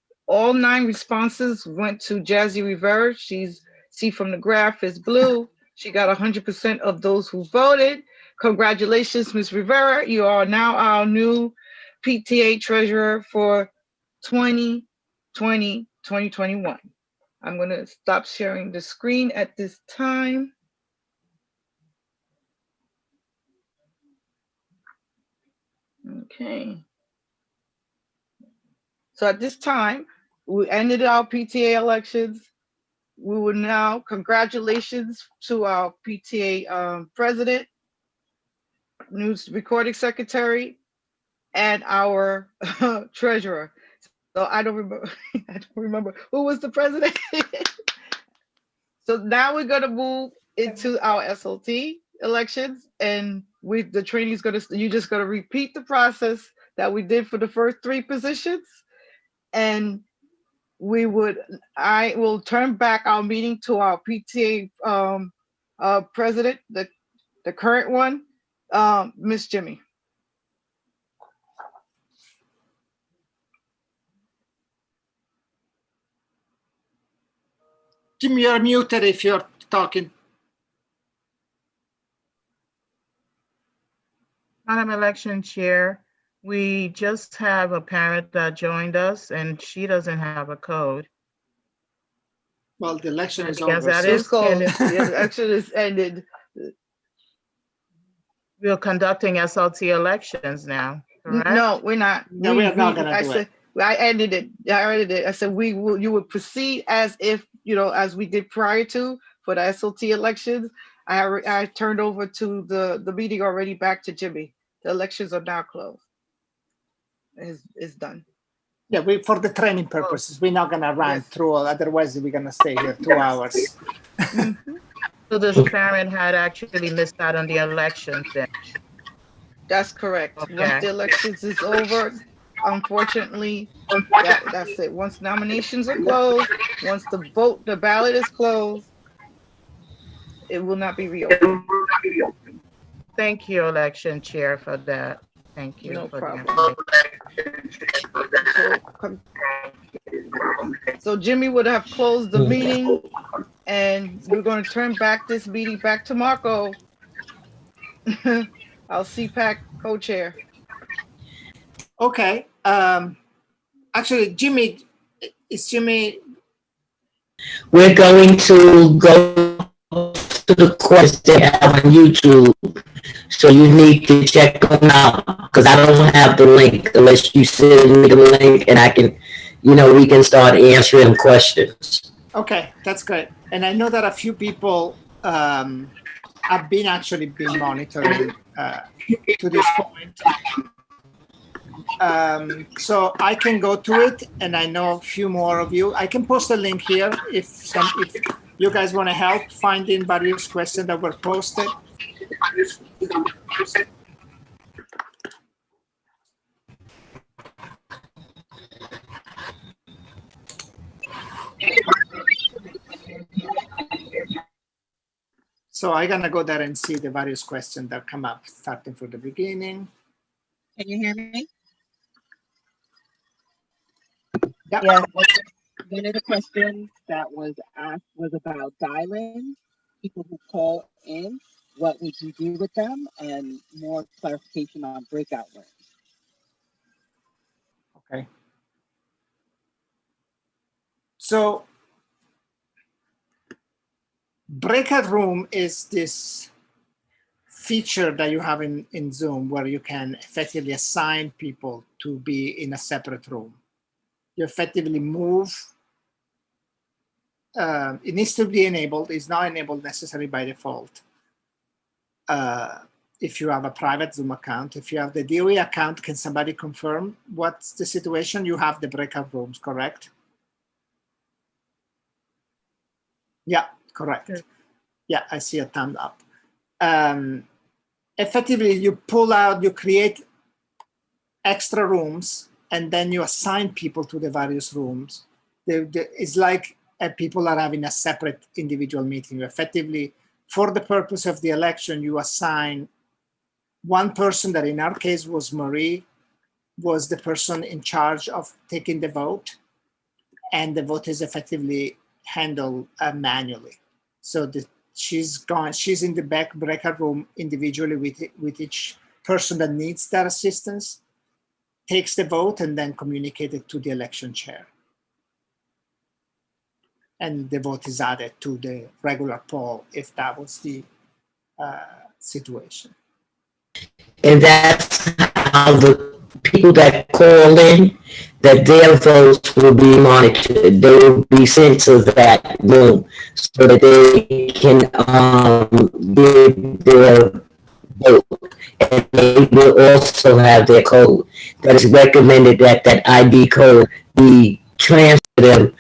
responses went to Jazzy Rivera. See from the graph is blue. She got 100% of those who voted. Congratulations, Ms. Rivera. You are now our new PTA treasurer for 2020-2021. I'm going to stop sharing the screen at this time. Okay. So at this time, we ended our PTA elections. We will now, congratulations to our PTA president, news recording secretary, and our treasurer. So I don't remember, I don't remember who was the president. So now we're gonna move into our SLT elections, and the training's you're just gonna repeat the process that we did for the first 3 positions, and I will turn back our meeting to our PTA president, the current one, Miss Jimmy. Jimmy, you're muted if you're talking. Madam Election Chair, we just have a parent that joined us and she doesn't have a code. Well, the election is Yes, over. that so- is closed. The election is ended. We're conducting SLT elections now, correct? No, we're not. No, we are not gonna I do said, I ended it. I ended it. I said you would proceed as if, as we did prior to for the SLT elections. I turned over to the meeting already back to Jimmy. The elections are now closed. It's done. Yeah, for the training purposes, we're not gonna run through all, otherwise we're gonna stay here 2 hours. So this parent had actually missed out on the elections then? That's correct. Okay. Once the elections is over, unfortunately, that's it. Once nominations are closed, once the ballot is closed, it will not be reopened. Thank you, Election Chair, for that. Thank you No for the problem. information. So Jimmy would have closed the meeting, and we're going to turn back this meeting back to Marco, our CPAC co-chair. Okay. Actually, Jimmy, is Jimmy? We're going to go to the course they have on YouTube. So you need to check them out because I don't have the link unless you send me the link and I can, we can start answering questions. Okay, that's great. And I know that a few people have been monitoring to this point. So I can go to it, and I know a few more of you. I can post a link here if you guys want to help finding various questions that were posted. So I'm gonna go there and see the various questions that come up, starting from the beginning. Can you hear me? Yep. Yes. One of the questions that was asked was about dial-in, people who call in, what would you do with them, and more clarification on breakout rooms. Okay. So breakout room is this feature that you have in Zoom where you can effectively assign people to be in a separate room. You effectively move. It needs to be enabled. It's not enabled necessarily by default. If you have a private Zoom account, if you have the DOE account, can somebody confirm what's the situation? You have the breakout rooms, correct? Yeah, correct. Good. Yeah, I see a thumb up. Effectively, you pull out, you create extra rooms, and then you assign people to the various rooms. It's like people are having a separate individual meeting. Effectively, for the purpose of the election, you assign one person that in our case was Marie, was the person in charge of taking the vote, and the vote is effectively handled manually. So she's in the back breakout room individually with each person that needs that assistance, takes the vote, and then communicates it to the election chair. And the vote is added to the regular poll if that was the situation. And that's how the people that call in, that their votes will be monitored. They will be sent to that room so that they can give their vote. And they will also have their code. That is recommended that that ID code be transferred to them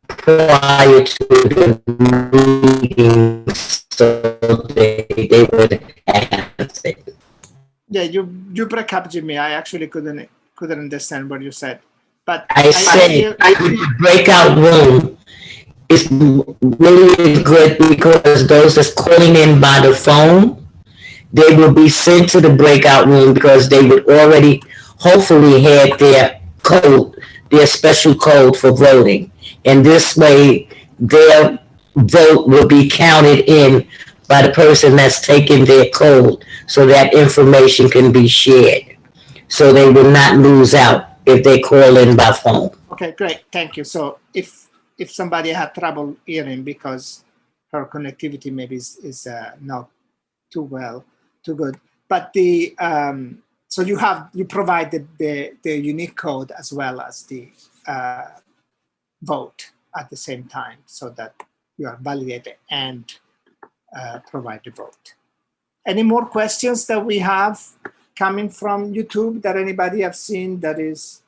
prior to the meeting so they would have it. Yeah, you break up, Jimmy. I actually couldn't understand what you said. But I said the breakout room is really good because those that's calling in by the phone, they will be sent to the breakout room because they would already hopefully had their code, their special code for voting. And this way their vote will be counted in by the person that's taking their code so that information can be shared. So they will not lose out if they call in by phone. Okay, great, thank you. So if somebody had trouble hearing because her connectivity maybe is not too good, but the so you provide the unique code as well as the vote at the same time so that you are validated and provide the vote. Any more questions that we have coming from YouTube that anybody have seen that is?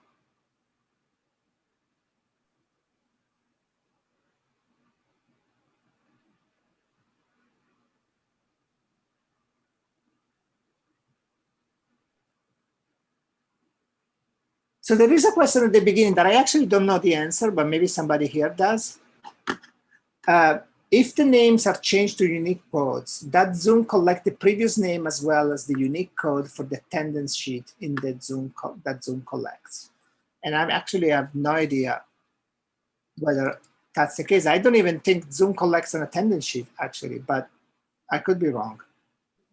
So there is a question at the beginning that I actually don't know the answer, but maybe somebody here does. If the names are changed to unique codes, that Zoom collect the previous name as well as the unique code for the attendance sheet in the that Zoom collects. And I actually have no idea whether that's the case. I don't even think Zoom collects an attendance sheet actually, but I could be wrong.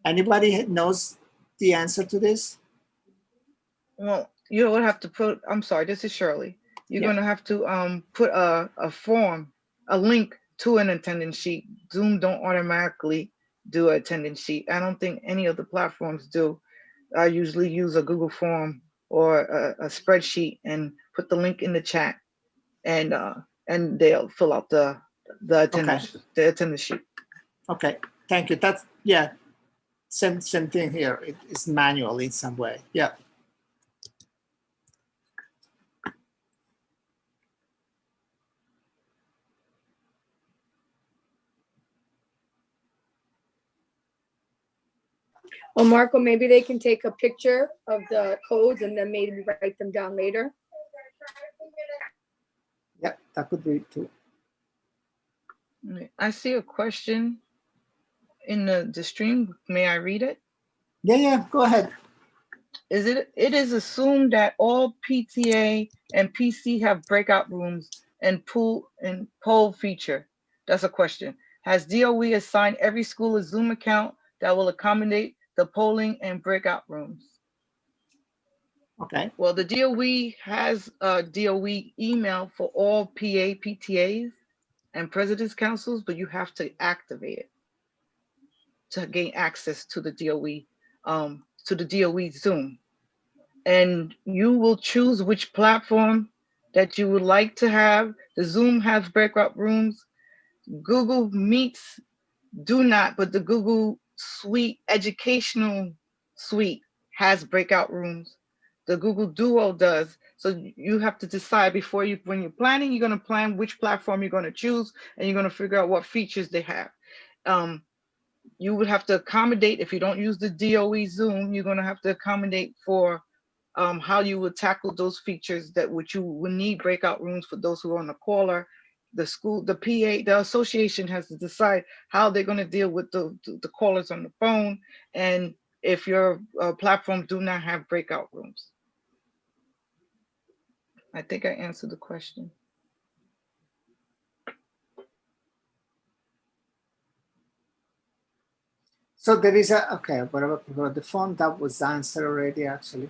Anybody knows the answer to this? Well, you would have to put, I'm sorry, this is Shirley. You're gonna have to put a form, a link to an attendance sheet. Zoom don't automatically do an attendance sheet. I don't think any of the platforms do. I usually use a Google form or a spreadsheet and put the link in the chat, and they'll fill out the attendance sheet. Okay, thank you. That's same thing here. It is manual in some way. Yeah. Well, Marco, maybe they can take a picture of the codes and then maybe write them down later. Yeah, that could be too. I see a question in the stream. May I read it? Yeah, go ahead. It is assumed that all PTA and PC have breakout rooms and poll feature. That's a question. Has DOE assigned every school a Zoom account that will accommodate the polling and breakout rooms? Okay. Well, the DOE has a DOE email for all PA, PTAs and president's councils, but you have to activate it to gain access to the DOE Zoom. And you will choose which platform that you would like to have. The Zoom has breakout rooms. Google Meets do not, but the Google Suite, educational suite, has breakout rooms. The Google Duo does. So you have to decide before when you're planning, you're going to plan which platform you're going to choose, and you're going to figure out what features they have. You would have to accommodate, if you don't use the DOE Zoom, you're going to have to accommodate for how you would tackle those features that which you would need breakout rooms for those who are on the caller. The school, the PA, the association has to decide how they're going to deal with the callers on the phone, and if your platform do not have breakout rooms. I think I answered the question. So there is okay, but about the phone, that was answered already actually.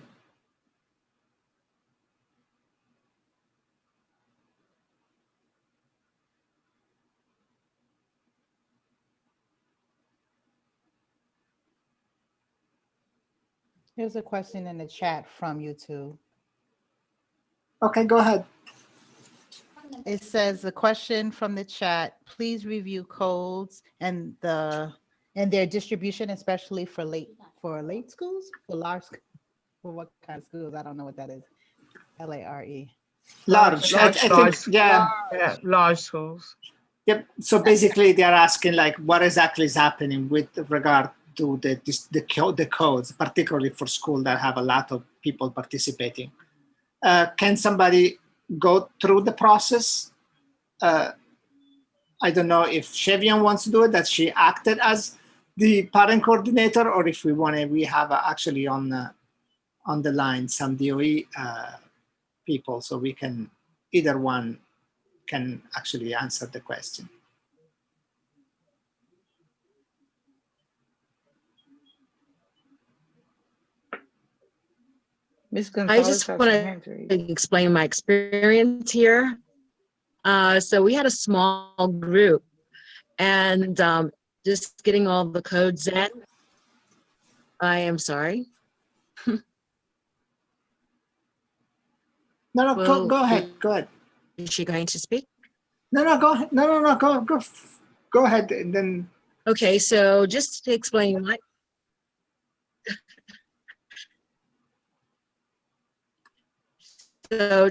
Here's a question in the chat from YouTube. Okay, go ahead. It says the question from the chat, please review codes and their distribution, especially for late schools, for large, for what kind of schools? I don't know what that is. LARE. Large. I think, yeah. Large schools. Yep. So basically they're asking like what exactly is happening with regard to the codes, particularly for schools that have a lot of people participating. Can somebody go through the process? I don't know if Chevian wants to do it, that she acted as the parent coordinator, or if we have actually on the line some DOE people, so we can, either one can actually answer the question. I just want to explain my experience here. So we had a small group, and just getting all the codes in. I am sorry. No, go ahead. Go ahead. Is she going to speak? No, go ahead. No, go ahead, and then. Okay, so just to explain what. So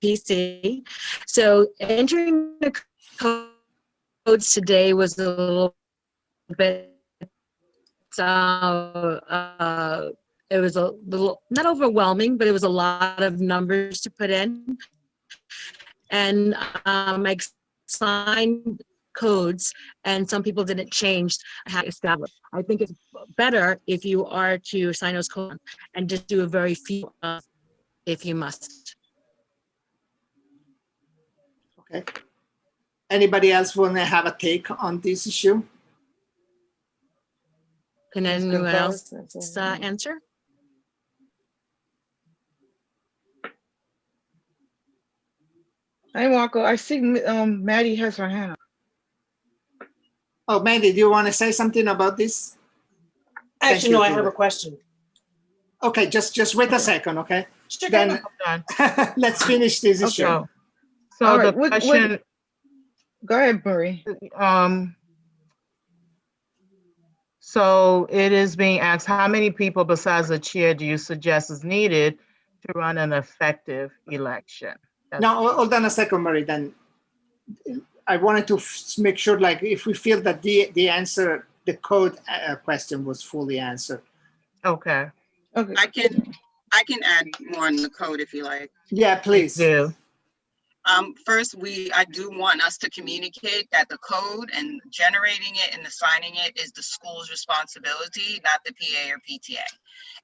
PC. So entering the codes today was a little bit. It was a little, not overwhelming, but it was a lot of numbers to put in. And I signed codes, and some people didn't change how to establish. I think it's better if you are to assign those codes and just do a very few if you must. Okay. Anybody else want to have a take on this issue? Can anyone else answer? Hey, Marco, I see Maddie has her hand up. Oh, Mandy, do you want to say something about this? Actually, no, I have a question. Okay, just wait a second, okay? Sure, Then let's finish this issue. So All the right, question. Go ahead, Marie. So it is being asked, how many people besides the chair do you suggest is needed to run an effective election? Now, hold on a second, Marie. Then I wanted to make sure, like, if we feel that the answer, the code question was fully answered. Okay. Okay. I can add more on the code if you like. Yeah, please. Do. First, I do want us to communicate that the code and generating it and assigning it is the school's responsibility, not the PA or PTA.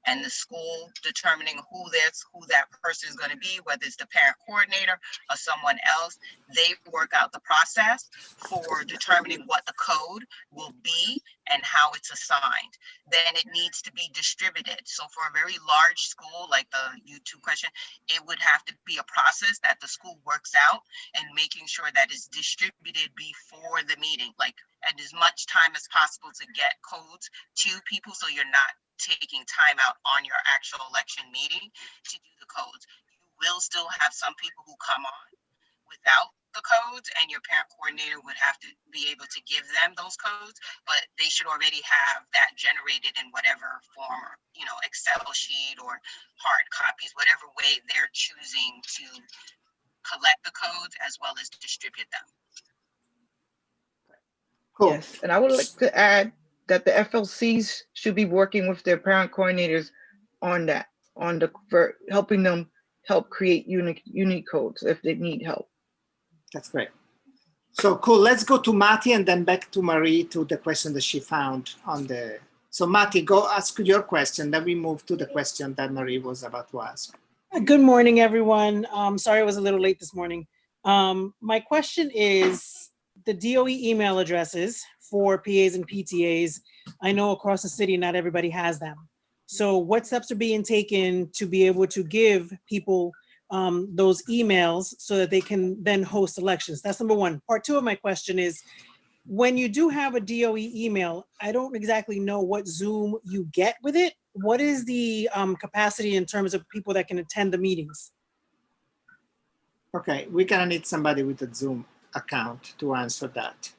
And the school determining who that person is going to be, whether it's the parent coordinator or someone else, they work out the process for determining what the code will be and how it's assigned. Then it needs to be distributed. So for a very large school, like the YouTube question, it would have to be a process that the school works out and making sure that it's distributed before the meeting, like at as much time as possible to get codes to people so you're not taking time out on your actual election meeting to do the codes. You will still have some people who come on without the codes, and your parent coordinator would have to be able to give them those codes, but they should already have that generated in whatever form, or, Excel sheet or hard copies, whatever way they're choosing to collect the codes as well as distribute them. Cool. Yes, and I would like to add that the FLCs should be working with their parent coordinators on that, for helping them help create unique codes if they need help. That's great. So cool. Let's go to Matti and then back to Marie to the question that she found on the. So Matti, go ask your question. Then we move to the question that Marie was about to ask. Good morning, everyone. Sorry I was a little late this morning. My question is the DOE email addresses for PAs and PTAs. I know across the city, not everybody has them. So what steps are being taken to be able to give people those emails so that they can then host elections? That's number one. Part two of my question is, when you do have a DOE email, I don't exactly know what Zoom you get with it. What is the capacity in terms of people that can attend the meetings? Okay, we're gonna need somebody with a Zoom account to answer that.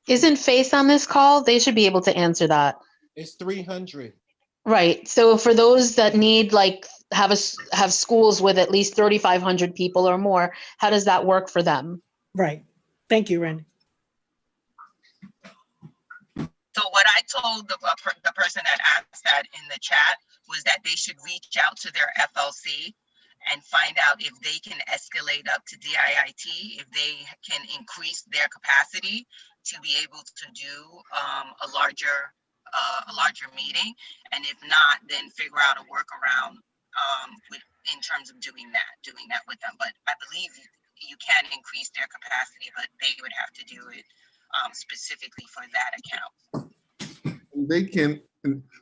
Isn't Face on this call? They should be able to answer that. It's 300. Right. So for those that need, like, have schools with at least 3,500 people or more, how does that work for them? Right. Thank you, Randy. So what I told the person that asked that in the chat was that they should reach out to their FLC and find out if they can escalate up to DIIT, if they can increase their capacity to be able to do a larger meeting, and if not, then figure out a workaround in terms of doing that with them. But I believe you can increase their capacity, but they would have to do it specifically for that account. They can.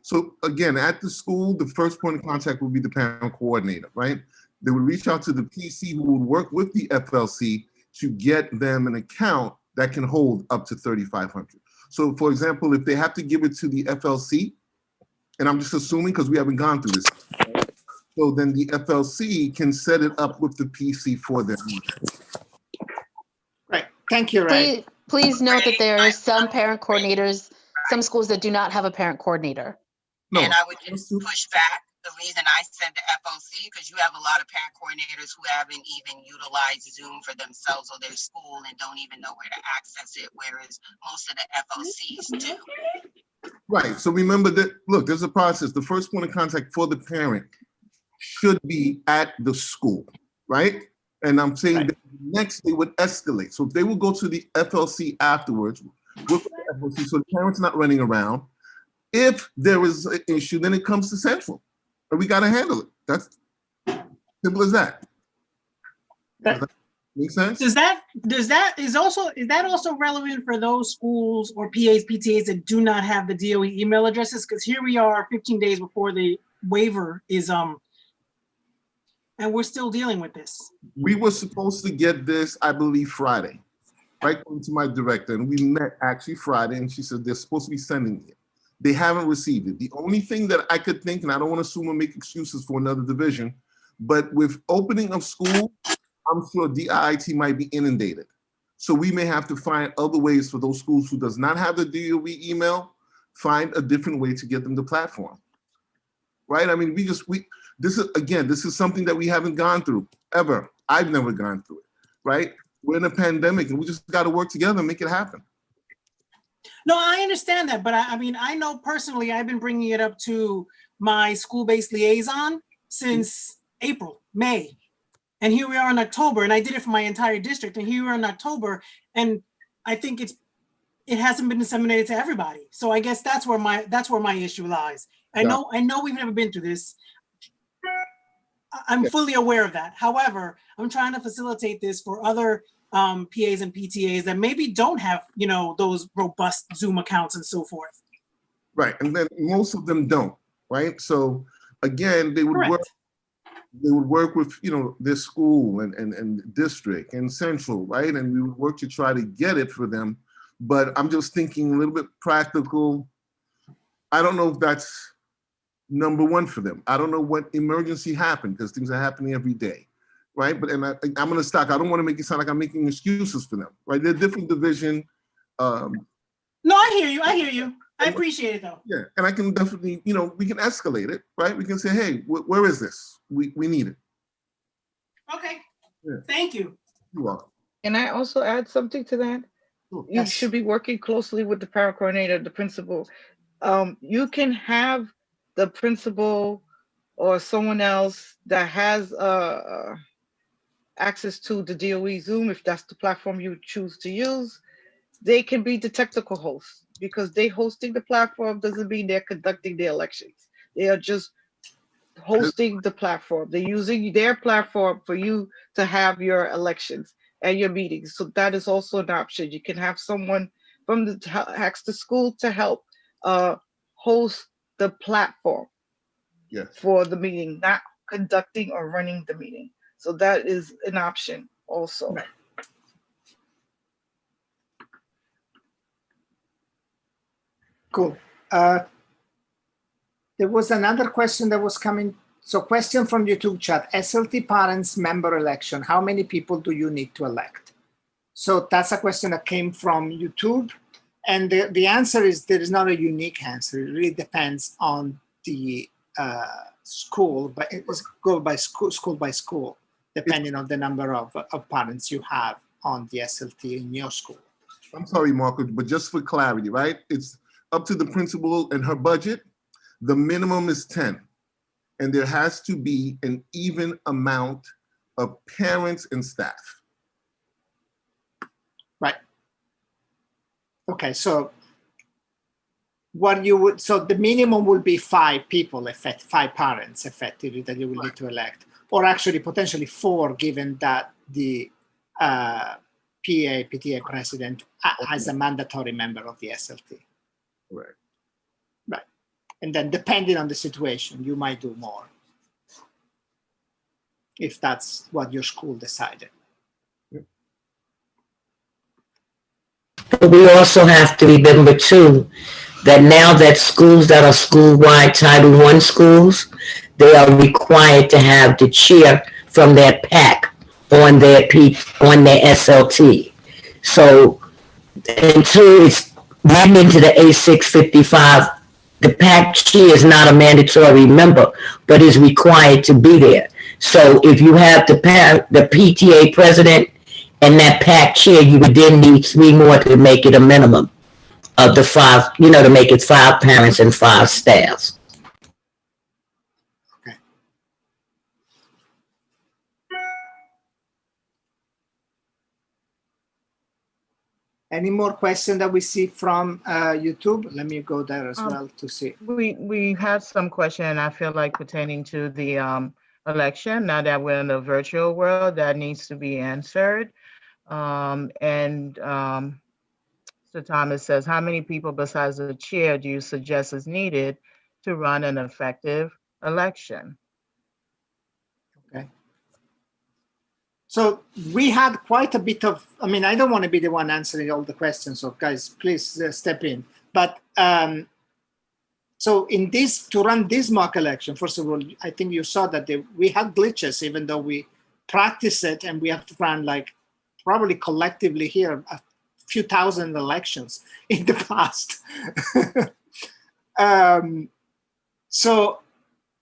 So again, at the school, the first point of contact will be the parent coordinator, right? They would reach out to the PC who would work with the FLC to get them an account that can hold up to 3,500. So for example, if they have to give it to the FLC, and I'm just assuming because we haven't gone through this, so then the FLC can set it up with the PC for them. Right, thank you, Ray. Please note that there are some parent coordinators, some schools that do not have a parent coordinator. No. And I would just push back. The reason I said the FLC, because you have a lot of parent coordinators who haven't even utilized Zoom for themselves or their school and don't even know where to access it, whereas most of the FLCs do. Right, so remember that, look, there's a process. The first point of contact for the parent should be at the school, right? And I'm saying that next they would escalate. So if they would go to the FLC afterwards, work with the FLC, so the parents not running around. If there is an issue, then it comes to central, and we got to handle it. That's simple as that. Does that make sense? Is that also relevant for those schools or PAs, PTAs that do not have the DOE email addresses? Because here we are 15 days before the waiver is and we're still dealing with this. We were supposed to get this, I believe, Friday, right? According to my director, and we met actually Friday, and she said they're supposed to be sending it. They haven't received it. The only thing that I could think, and I don't want to assume or make excuses for another division, but with opening of school, I'm sure DIIT might be inundated. So we may have to find other ways for those schools who does not have the DOE email, find a different way to get them the platform. Right? I mean, this is something that we haven't gone through ever. I've never gone through it, right? We're in a pandemic and we just got to work together and make it happen. No, I understand that, but I mean, I know personally, I've been bringing it up to my school-based liaison since April, May. And here we are in October, and I did it for my entire district, and here we are in October, and I think it hasn't been disseminated to everybody. So I guess that's where my issue lies. I know we've never been through this. I'm fully aware of that. However, I'm trying to facilitate this for other PAs and PTAs that maybe don't have, those robust Zoom accounts and so forth. Right, and then most of them don't, right? So again, they would work with, their school and district and central, right? And we would work to try to get it for them. But I'm just thinking a little bit practical. I don't know if that's number one for them. I don't know what emergency happened, because things are happening every day, right? But I'm going to stop. I don't want to make it sound like I'm making excuses for them, right? They're a different division. No, I hear you. I appreciate it though. Yeah, and I can definitely, we can escalate it, right? We can say, hey, where is this? We need it. Okay. Yeah. Thank you. You're welcome. Can I also add something to that? You should be working closely with the para coordinator, the principal. You can have the principal or someone else that has access to the DOE Zoom, if that's the platform you choose to use. They can be the technical hosts, because they hosting the platform doesn't mean they're conducting the elections. They are just hosting the platform. They're using their platform for you to have your elections and your meetings. So that is also an option. You can have someone from the school to help host the platform for the meeting, not conducting or running the meeting. So that is an option also. Right. Cool. There was another question that was coming. So question from YouTube chat, SLT parents member election, how many people do you need to elect? So that's a question that came from YouTube. And the answer is, there is not a unique answer. It really depends on the school, but it's go by school by school, depending on the number of parents you have on the SLT in your school. I'm sorry, Marco, but just for clarity, right? It's up to the principal and her budget. The minimum is 10. And there has to be an even amount of parents and staff. Right. Okay, so so the minimum will be 5 people, 5 parents effectively that you will need to elect, or actually potentially 4, given that the PTA president as a mandatory member of the SLT. Right. Right. And then depending on the situation, you might do more, if that's what your school decided. But we also have to remember too, that now that schools that are school-wide Title I schools, they are required to have the chair from their PAC on their SLT. So until it's written into the A655, the PAC chair is not a mandatory member, but is required to be there. So if you have the PTA president and that PAC chair, you would then need 3 more to make it a minimum of the 5, to make it 5 parents and 5 staffs. Okay. Any more questions that we see from YouTube? Let me go there as well to see. We had some question, I feel like pertaining to the election. Now that we're in the virtual world, that needs to be answered. So Thomas says, how many people besides the chair do you suggest is needed to run an effective election? Okay. So we had quite a bit of, I mean, I don't want to be the one answering all the questions, so guys, please step in. But so in this, to run this mock election, first of all, I think you saw that we had glitches, even though we practice it, and we have to run like probably collectively here a few thousand elections in the past. So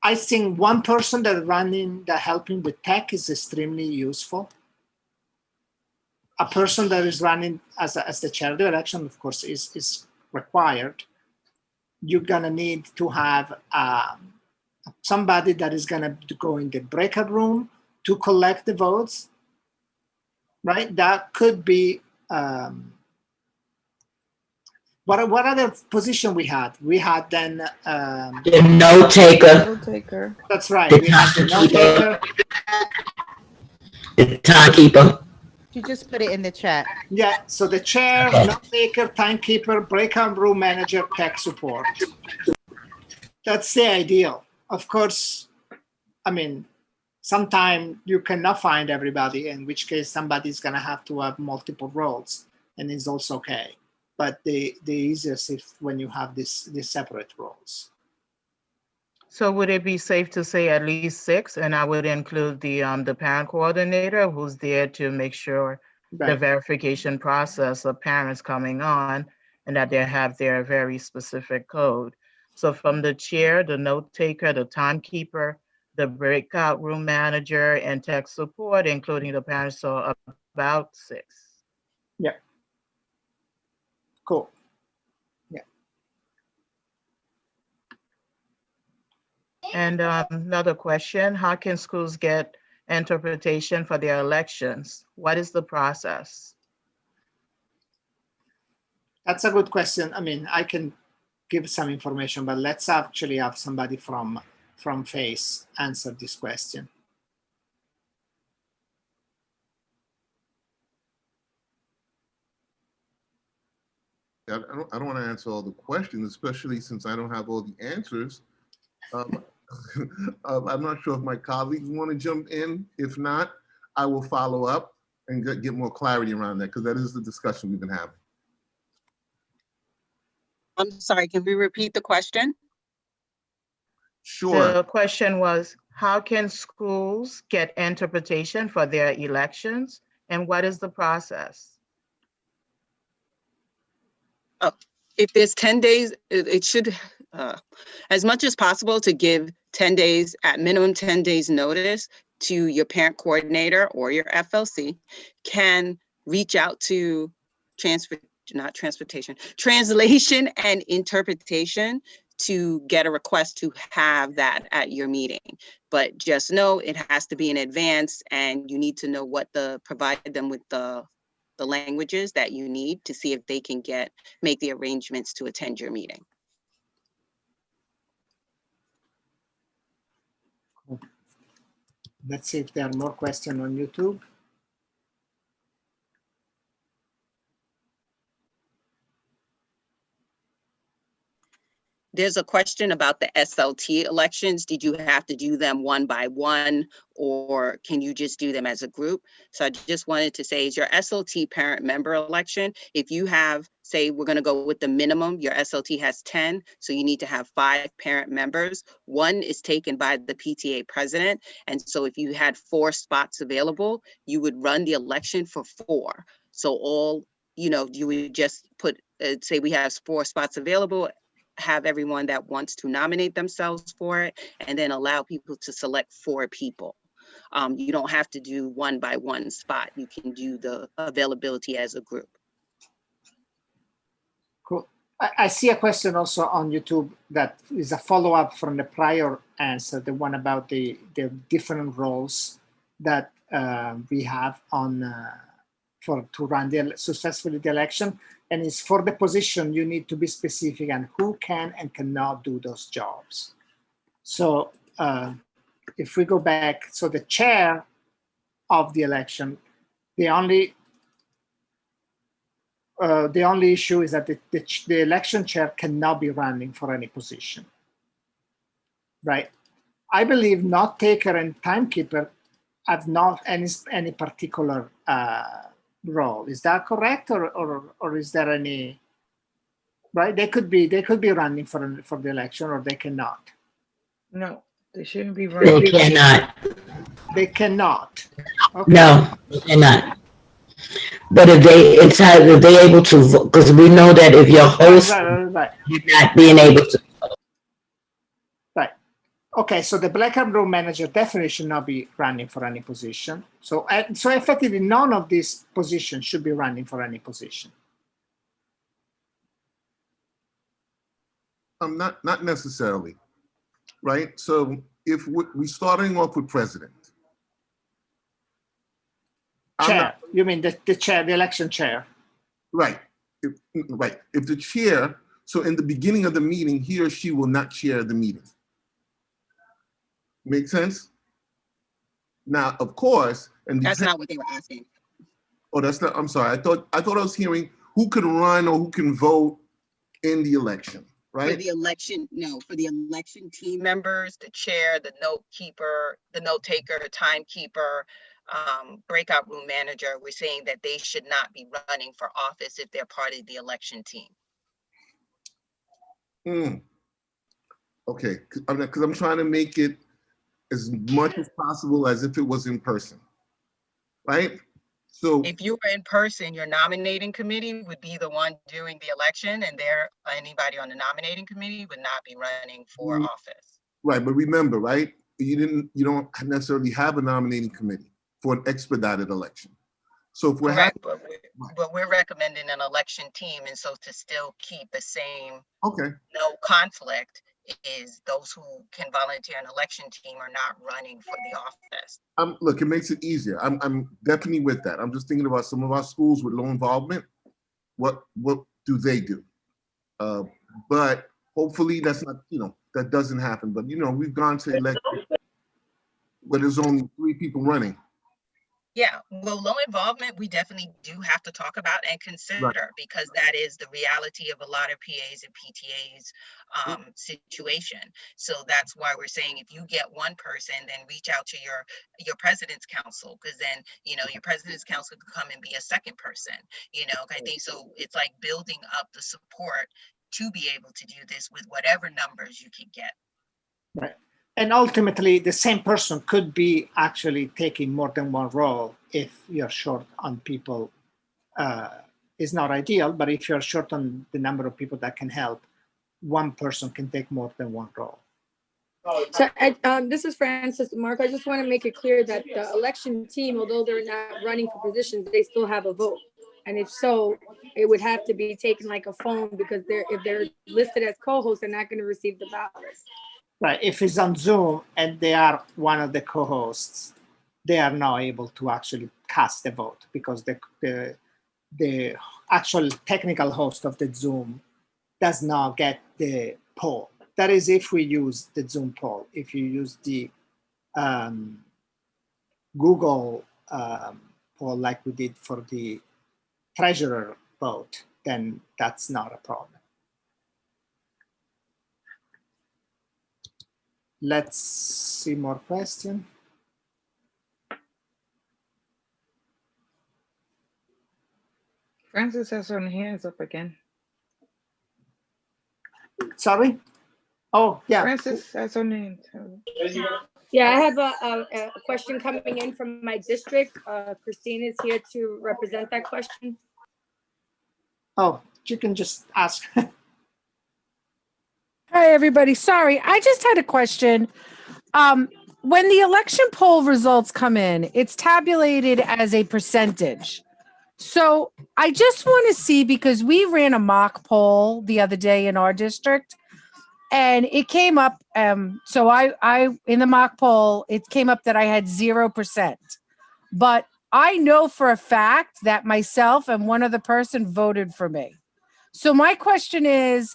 I think one person that helping with tech is extremely useful. A person that is running as the chair of the election, of course, is required. You're gonna need to have somebody that is gonna go in the breakout room to collect the votes, right? That could be, what other position we had? We had then The note taker, Note taker. that's right. The We had the note taker. the timekeeper. You just put it in the chat. Yeah. So the chair, Okay. note taker, timekeeper, breakout room manager, tech support. That's the ideal. Of course, I mean, sometimes you cannot find everybody, in which case somebody's gonna have to have multiple roles, and it's also okay. But the easiest is when you have these separate roles. So would it be safe to say at least 6? And I would include the parent coordinator who's there to make sure the Right. verification process of parents coming on and that they have their very specific code. So from the chair, the note taker, the timekeeper, the breakout room manager, and tech support, including the parents, so about 6. Yeah. Cool. Yeah. And another question, how can schools get interpretation for their elections? What is the process? That's a good question. I mean, I can give some information, but let's actually have somebody from FACE answer this question. I don't want to answer all the questions, especially since I don't have all the answers. I'm not sure if my colleagues want to jump in. If not, I will follow up and get more clarity around that, because that is the discussion we've been having. I'm sorry, can we repeat the question? Sure. The question was, how can schools get interpretation for their elections? And what is the process? Oh, if there's 10 days, it should, as much as possible, to give 10 days, at minimum 10 days notice to your parent coordinator or your FLC, can reach out to translation and interpretation to get a request to have that at your meeting. But just know it has to be in advance, and you need to know provide them with the languages that you need to see if they can make the arrangements to attend your meeting. Let's see if there are more questions on YouTube. There's a question about the SLT elections. Did you have to do them one by one, or can you just do them as a group? So I just wanted to say, is your SLT parent member election, if you have, say, we're going to go with the minimum, your SLT has 10, so you need to have 5 parent members. 1 is taken by the PTA president. And so if you had 4 spots available, you would run the election for 4. So you would just put, say we have 4 spots available, have everyone that wants to nominate themselves for it, and then allow people to select 4 people. You don't have to do one by one spot. You can do the availability as a group. Cool. I see a question also on YouTube that is a follow-up from the prior answer, the one about the different roles that we have on to run successfully the election. And it's for the position, you need to be specific on who can and cannot do those jobs. So if we go back, so the chair of the election, the only issue is that the election chair cannot be running for any position, right? I believe note taker and timekeeper have not any particular role. Is that correct, or is there any? Right, they could be running for the election, or they cannot. No, they shouldn't be running. They cannot. They cannot. Okay. No, they cannot. But if they able to vote, because we know that if your host Right. you're not being able to. Right. Okay, so the breakout room manager definitely should not be running for any position. So effectively, none of these positions should be running for any position. Not necessarily, right? So if we're starting off with president. Chair, you mean the chair, the election chair? Right, right. If the chair, so in the beginning of the meeting, he or she will not chair the meeting. Make sense? Now, of course, and that's not what they were asking. Oh, that's not, I'm sorry. I thought I was hearing who can run or who can vote in the election, right? For the election, no, for the election team members, the chair, the note keeper, the note taker, timekeeper, breakout room manager, we're saying that they should not be running for office if they're part of the election team. Okay, because I'm trying to make it as much as possible as if it was in person, right? So if you were in person, your nominating committee would be the one doing the election, and anybody on the nominating committee would not be running for office. Right, but remember, right? You don't necessarily have a nominating committee for an expedited election. So if we're correct, but we're recommending an election team, and so to still keep the same no conflict is those who can volunteer an election team are not running for the office. Look, it makes it easier. I'm definitely with that. I'm just thinking about some of our schools with low involvement. What do they do? But hopefully that's not, that doesn't happen. But we've gone to elections where there's only 3 people running. Yeah, well, low involvement, we definitely do have to talk about and consider because that is the reality of a lot of PAs and PTAs situation. So that's why we're saying if you get one person, then reach out to your president's council, because then, your president's council could come and be a second person, I think so. It's like building up the support to be able to do this with whatever numbers you can get. Right. And ultimately, the same person could be actually taking more than one role if you're short on people. It's not ideal, but if you're short on the number of people that can help, one person can take more than one role. So this is Francis. Mark, I just want to make it clear that the election team, although they're not running for positions, they still have a vote. And if so, it would have to be taken like a phone because if they're listed as co-hosts, they're not going to receive the ballot. Right, if it's on Zoom and they are one of the co-hosts, they are not able to actually cast a vote because the actual technical host of the Zoom does not get the poll. That is if we use the Zoom poll. If you use the Google poll like we did for the treasurer vote, then that's not a problem. Let's see more questions. Francis has her hands up again. Sorry? Oh, yeah. Francis has her name. Yeah, I have a question coming in from my district. Christine is here to represent that question. Oh, you can just ask. Hi, everybody. Sorry, I just had a question. When the election poll results come in, it's tabulated as a percentage. So I just want to see, because we ran a mock poll the other day in our district, and it came up. So I in the mock poll, it came up that I had 0%. But I know for a fact that myself and one other person voted for me. So my question is,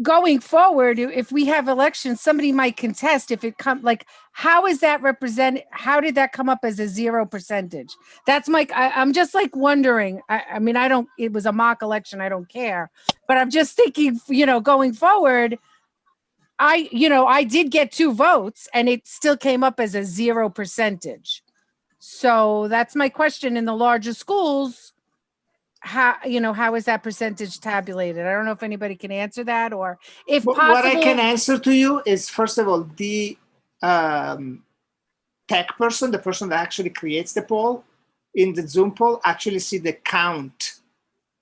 going forward, if we have elections, somebody might contest if it come like, how is that represented? How did that come up as a 0%? That's I'm just like wondering. I mean, it was a mock election. I don't care, but I'm just thinking, going forward, I did get 2 votes and it still came up as a 0%. So that's my question. In the larger schools, how is that percentage tabulated? I don't know if anybody can answer that, or if possible. What I can answer to you is, first of all, the tech person, the person that actually creates the poll in the Zoom poll, actually see the count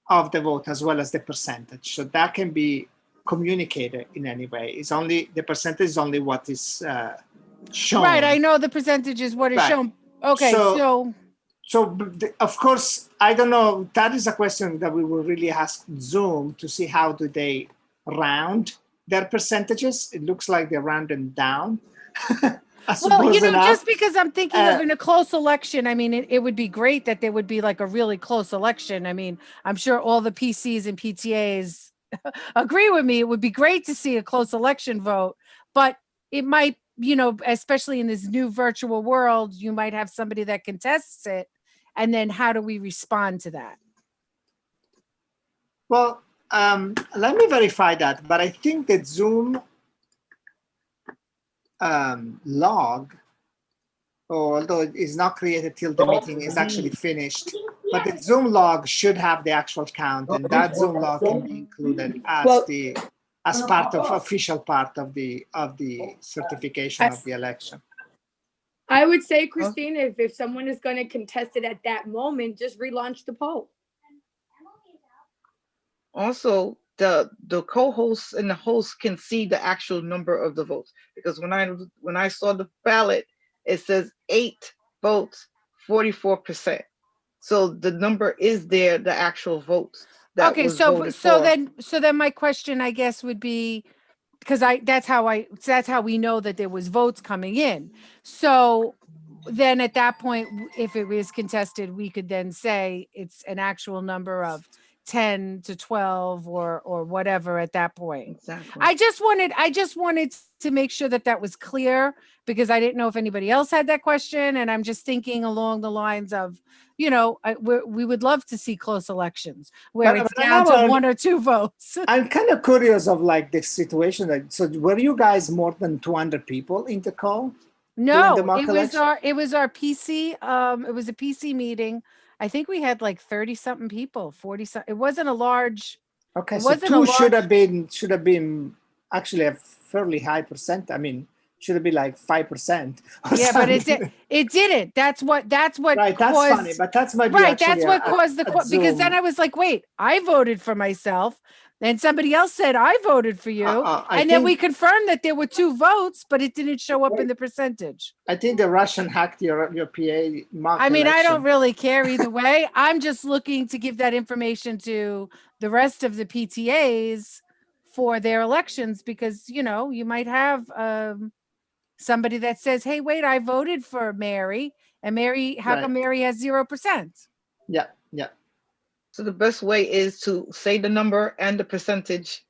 of the vote as well as the percentage. So that can be communicated in any way. It's only the percentage is only what is shown. Right, I know the percentage is what is shown. Okay, so of course, I don't know. That is a question that we will really ask Zoom to see how do they round their percentages. It looks like they're rounding down. Well, just because I'm thinking of in a close election, I mean, it would be great that there would be like a really close election. I mean, I'm sure all the PCs and PTAs agree with me. It would be great to see a close election vote, but it might, especially in this new virtual world, you might have somebody that contests it. And then how do we respond to that? Well, let me verify that, but I think that Zoom log, although it is not created till the meeting is actually finished, but the Zoom log should have the actual count, and that Zoom log can be included as part of official part of the certification of the election. I would say, Christina, if someone is going to contest it at that moment, just relaunch the poll. Also, the co-hosts and the hosts can see the actual number of the votes, because when I saw the ballot, it says 8 votes, 44%. So the number is there, the actual votes. So then my question, I guess, would be, because that's how we know that there was votes coming in. So then at that point, if it was contested, we could then say it's an actual number of 10 to 12 or whatever at that point. Exactly. I just wanted to make sure that was clear, because I didn't know if anybody else had that question. And I'm just thinking along the lines of, we would love to see close elections where it's down to 1 or 2 votes. I'm kind of curious of like the situation. So were you guys more than 200 people in the call? No, it was our PC. It was a PC meeting. I think we had like 30 something people, 40 something. It wasn't a large. Okay, so 2 should have been actually a fairly high percent. I mean, should have been like 5%. Yeah, but it didn't. That's what right, caused. That's funny, but that's my right. That's what caused because then I was like, wait, I voted for myself. Then somebody else said I voted for you, and then we confirmed that there were 2 votes, but it didn't show up in the percentage. I think the Russian hacked your PA mock I mean, election. I don't really care either way. I'm just looking to give that information to the rest of the PTAs for their elections, because you might have somebody that says, "Hey, wait, I voted for Mary, and Mary, how come Mary has 0%?" Yeah. So the best way is to say the number and the percentage.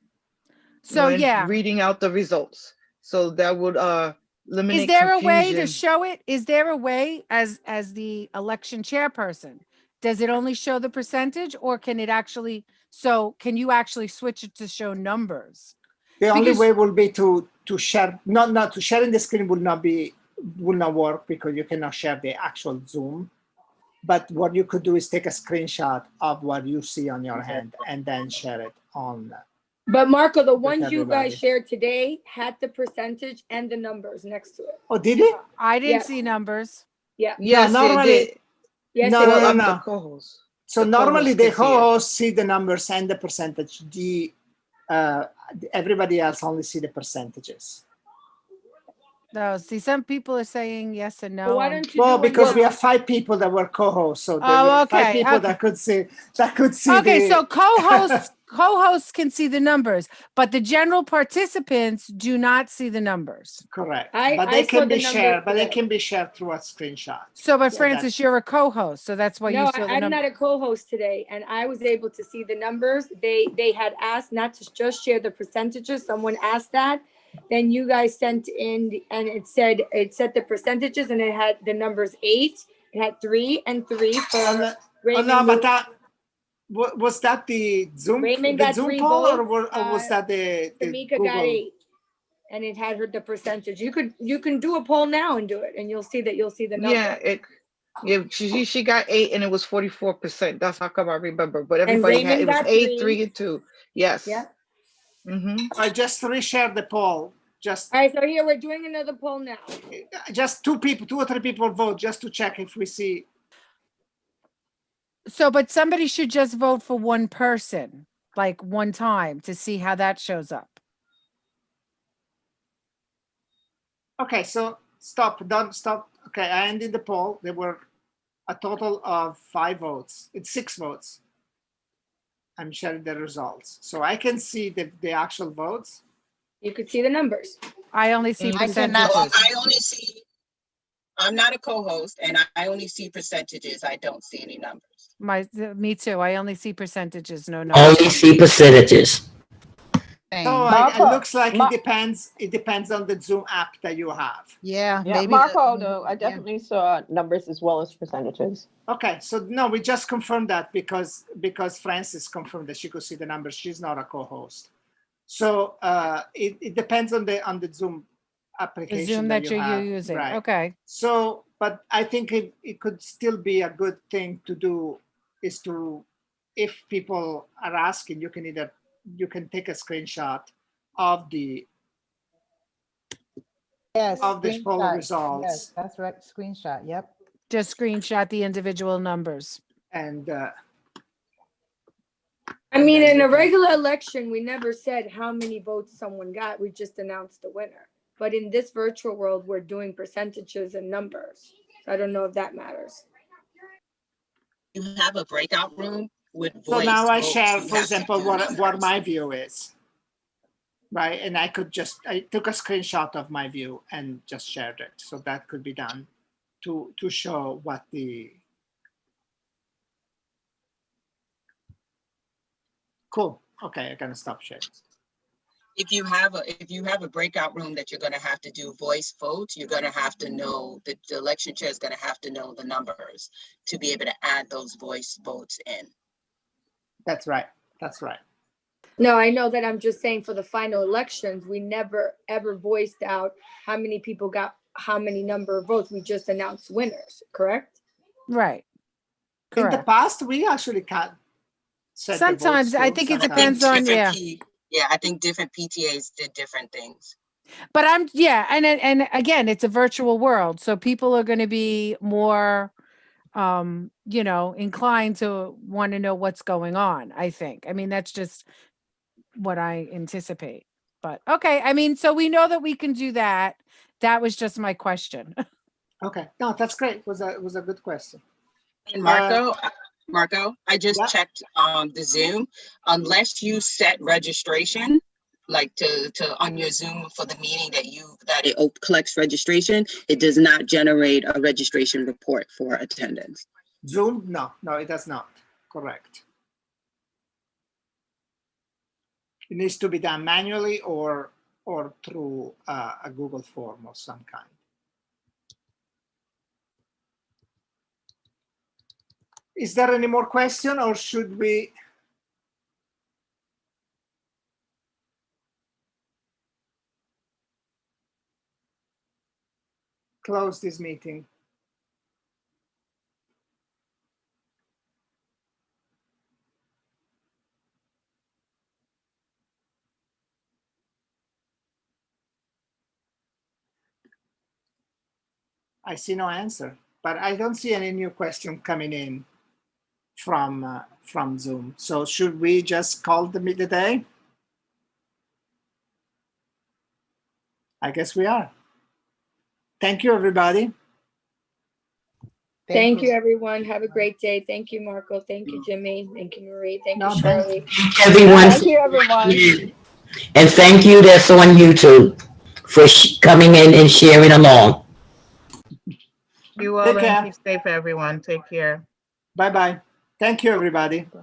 So reading out the results. So that would eliminate. Is there confusion. a way to show it? Is there a way as the election chairperson? Does it only show the percentage, or can it actually? So can you actually switch it to show numbers? The only way will be to share. Not to sharing the screen will not work, because you cannot share the actual Zoom. But what you could do is take a screenshot of what you see on your hand and then share it on. But Marco, the ones you guys shared today had the percentage and the numbers next to it. Oh, did it? I didn't see numbers. Yeah. Yes, normally. Yes, no. So normally the co-hosts see the numbers and the percentage. Everybody else only see the percentages. No, see, some people are saying yes and no. Well, why don't you Well, do it because we now? have 5 people that were co-hosts, so there Oh, were 5 okay, people okay. that could see Okay, the. so co-hosts can see the numbers, but the general participants do not see the numbers. Correct, I but they saw can the be numbers shared. But they today. can be shared through a screenshot. So, but Yeah, Francis, you're a co-host, so that's why you No, saw the I'm number. not a co-host today, and I was able to see the numbers. They had asked not to just share the percentages. Someone asked that. Then you guys sent in, and it said the percentages, and it had the numbers 8. It had 3 and 3 for Oh Raymond. no, but Lewis. that was that the Zoom Raymond the got Zoom 3 poll, or votes. was that the Tamika Google? got 8, and it had her the percentage. You can do a poll now and do it, and you'll see the number. Yeah, she got 8 and it was 44%. That's how come I remember. But And everybody had, Raymond it was got 8, 3. 3, and 2. Yes. Yeah. I just reshare the poll. Just All right, so here we're doing another poll now. just 2 or 3 people vote just to check if we see. So, but somebody should just vote for one person, like one time, to see how that shows up. Okay, so don't stop. Okay, I ended the poll. There were a total of 5 votes. It's 6 votes. I'm sharing the results, so I can see the actual votes. You could see the numbers. I only see I percentages. I only see. I'm not a co-host, and I only see percentages. I don't see any numbers. Me too. I only see percentages, no numbers. Only see percentages. So it looks like it depends. It depends on the Zoom app that you have. Yeah, Yeah, Marco, though, I definitely saw numbers as well as percentages. Okay, so no, we just confirmed that because Francis confirmed that she could see the numbers. She's not a co-host, so it depends on the Zoom application. The Zoom that you you're have. using. Right. Okay. So, but I think it could still be a good thing to do is to, if people are asking, you can take a screenshot of the of the poll screenshot. results. Yes, that's right. Screenshot. Yep. Just screenshot the individual numbers. And I mean, in a regular election, we never said how many votes someone got. We just announced the winner. But in this virtual world, we're doing percentages and numbers. So I don't know if that matters. You have a breakout room with voice. So now I votes. share, You for have to example, do what numbers. my view is, right? And I took a screenshot of my view and just shared it. So that could be done to show what the. Cool. Okay, I'm gonna stop sharing. If you have a breakout room that you're going to have to do voice votes, you're going to have to know the election chair is going to have to know the numbers to be able to add those voice votes in. That's right. That's right. No, I know that. I'm just saying for the final elections, we never ever voiced out how many people got how many number of votes. We just announced winners, correct? Right. In the past, we actually can't. Sometimes I think it depends on I think different PTAs did different things. But and again, it's a virtual world, so people are going to be more inclined to want to know what's going on, I think. I mean, that's just what I anticipate. But okay, I mean, so we know that we can do that. That was just my question. Okay. No, that's great. It was a good question. And Marco, I just checked the Zoom. Unless you set registration, like to on your Zoom for the meeting that it collects registration, it does not generate a registration report for attendance. Zoom? No, it does not. Correct. It needs to be done manually or through a Google form of some kind. Is there any more question, or should we? Close this meeting? I see no answer, but I don't see any new question coming in from Zoom. So should we just call the day? I guess we are. Thank you, everybody. Thank you, everyone. Have a great day. Thank you, Marco. Thank you, Jimmy. Thank you, Marie. Thank you, Shirley. Everyone. Thank you, everyone. And thank you that's on YouTube for coming in and sharing along. You all Take and care. keep safe, everyone. Take care. Bye-bye. Thank you, everybody. Bye.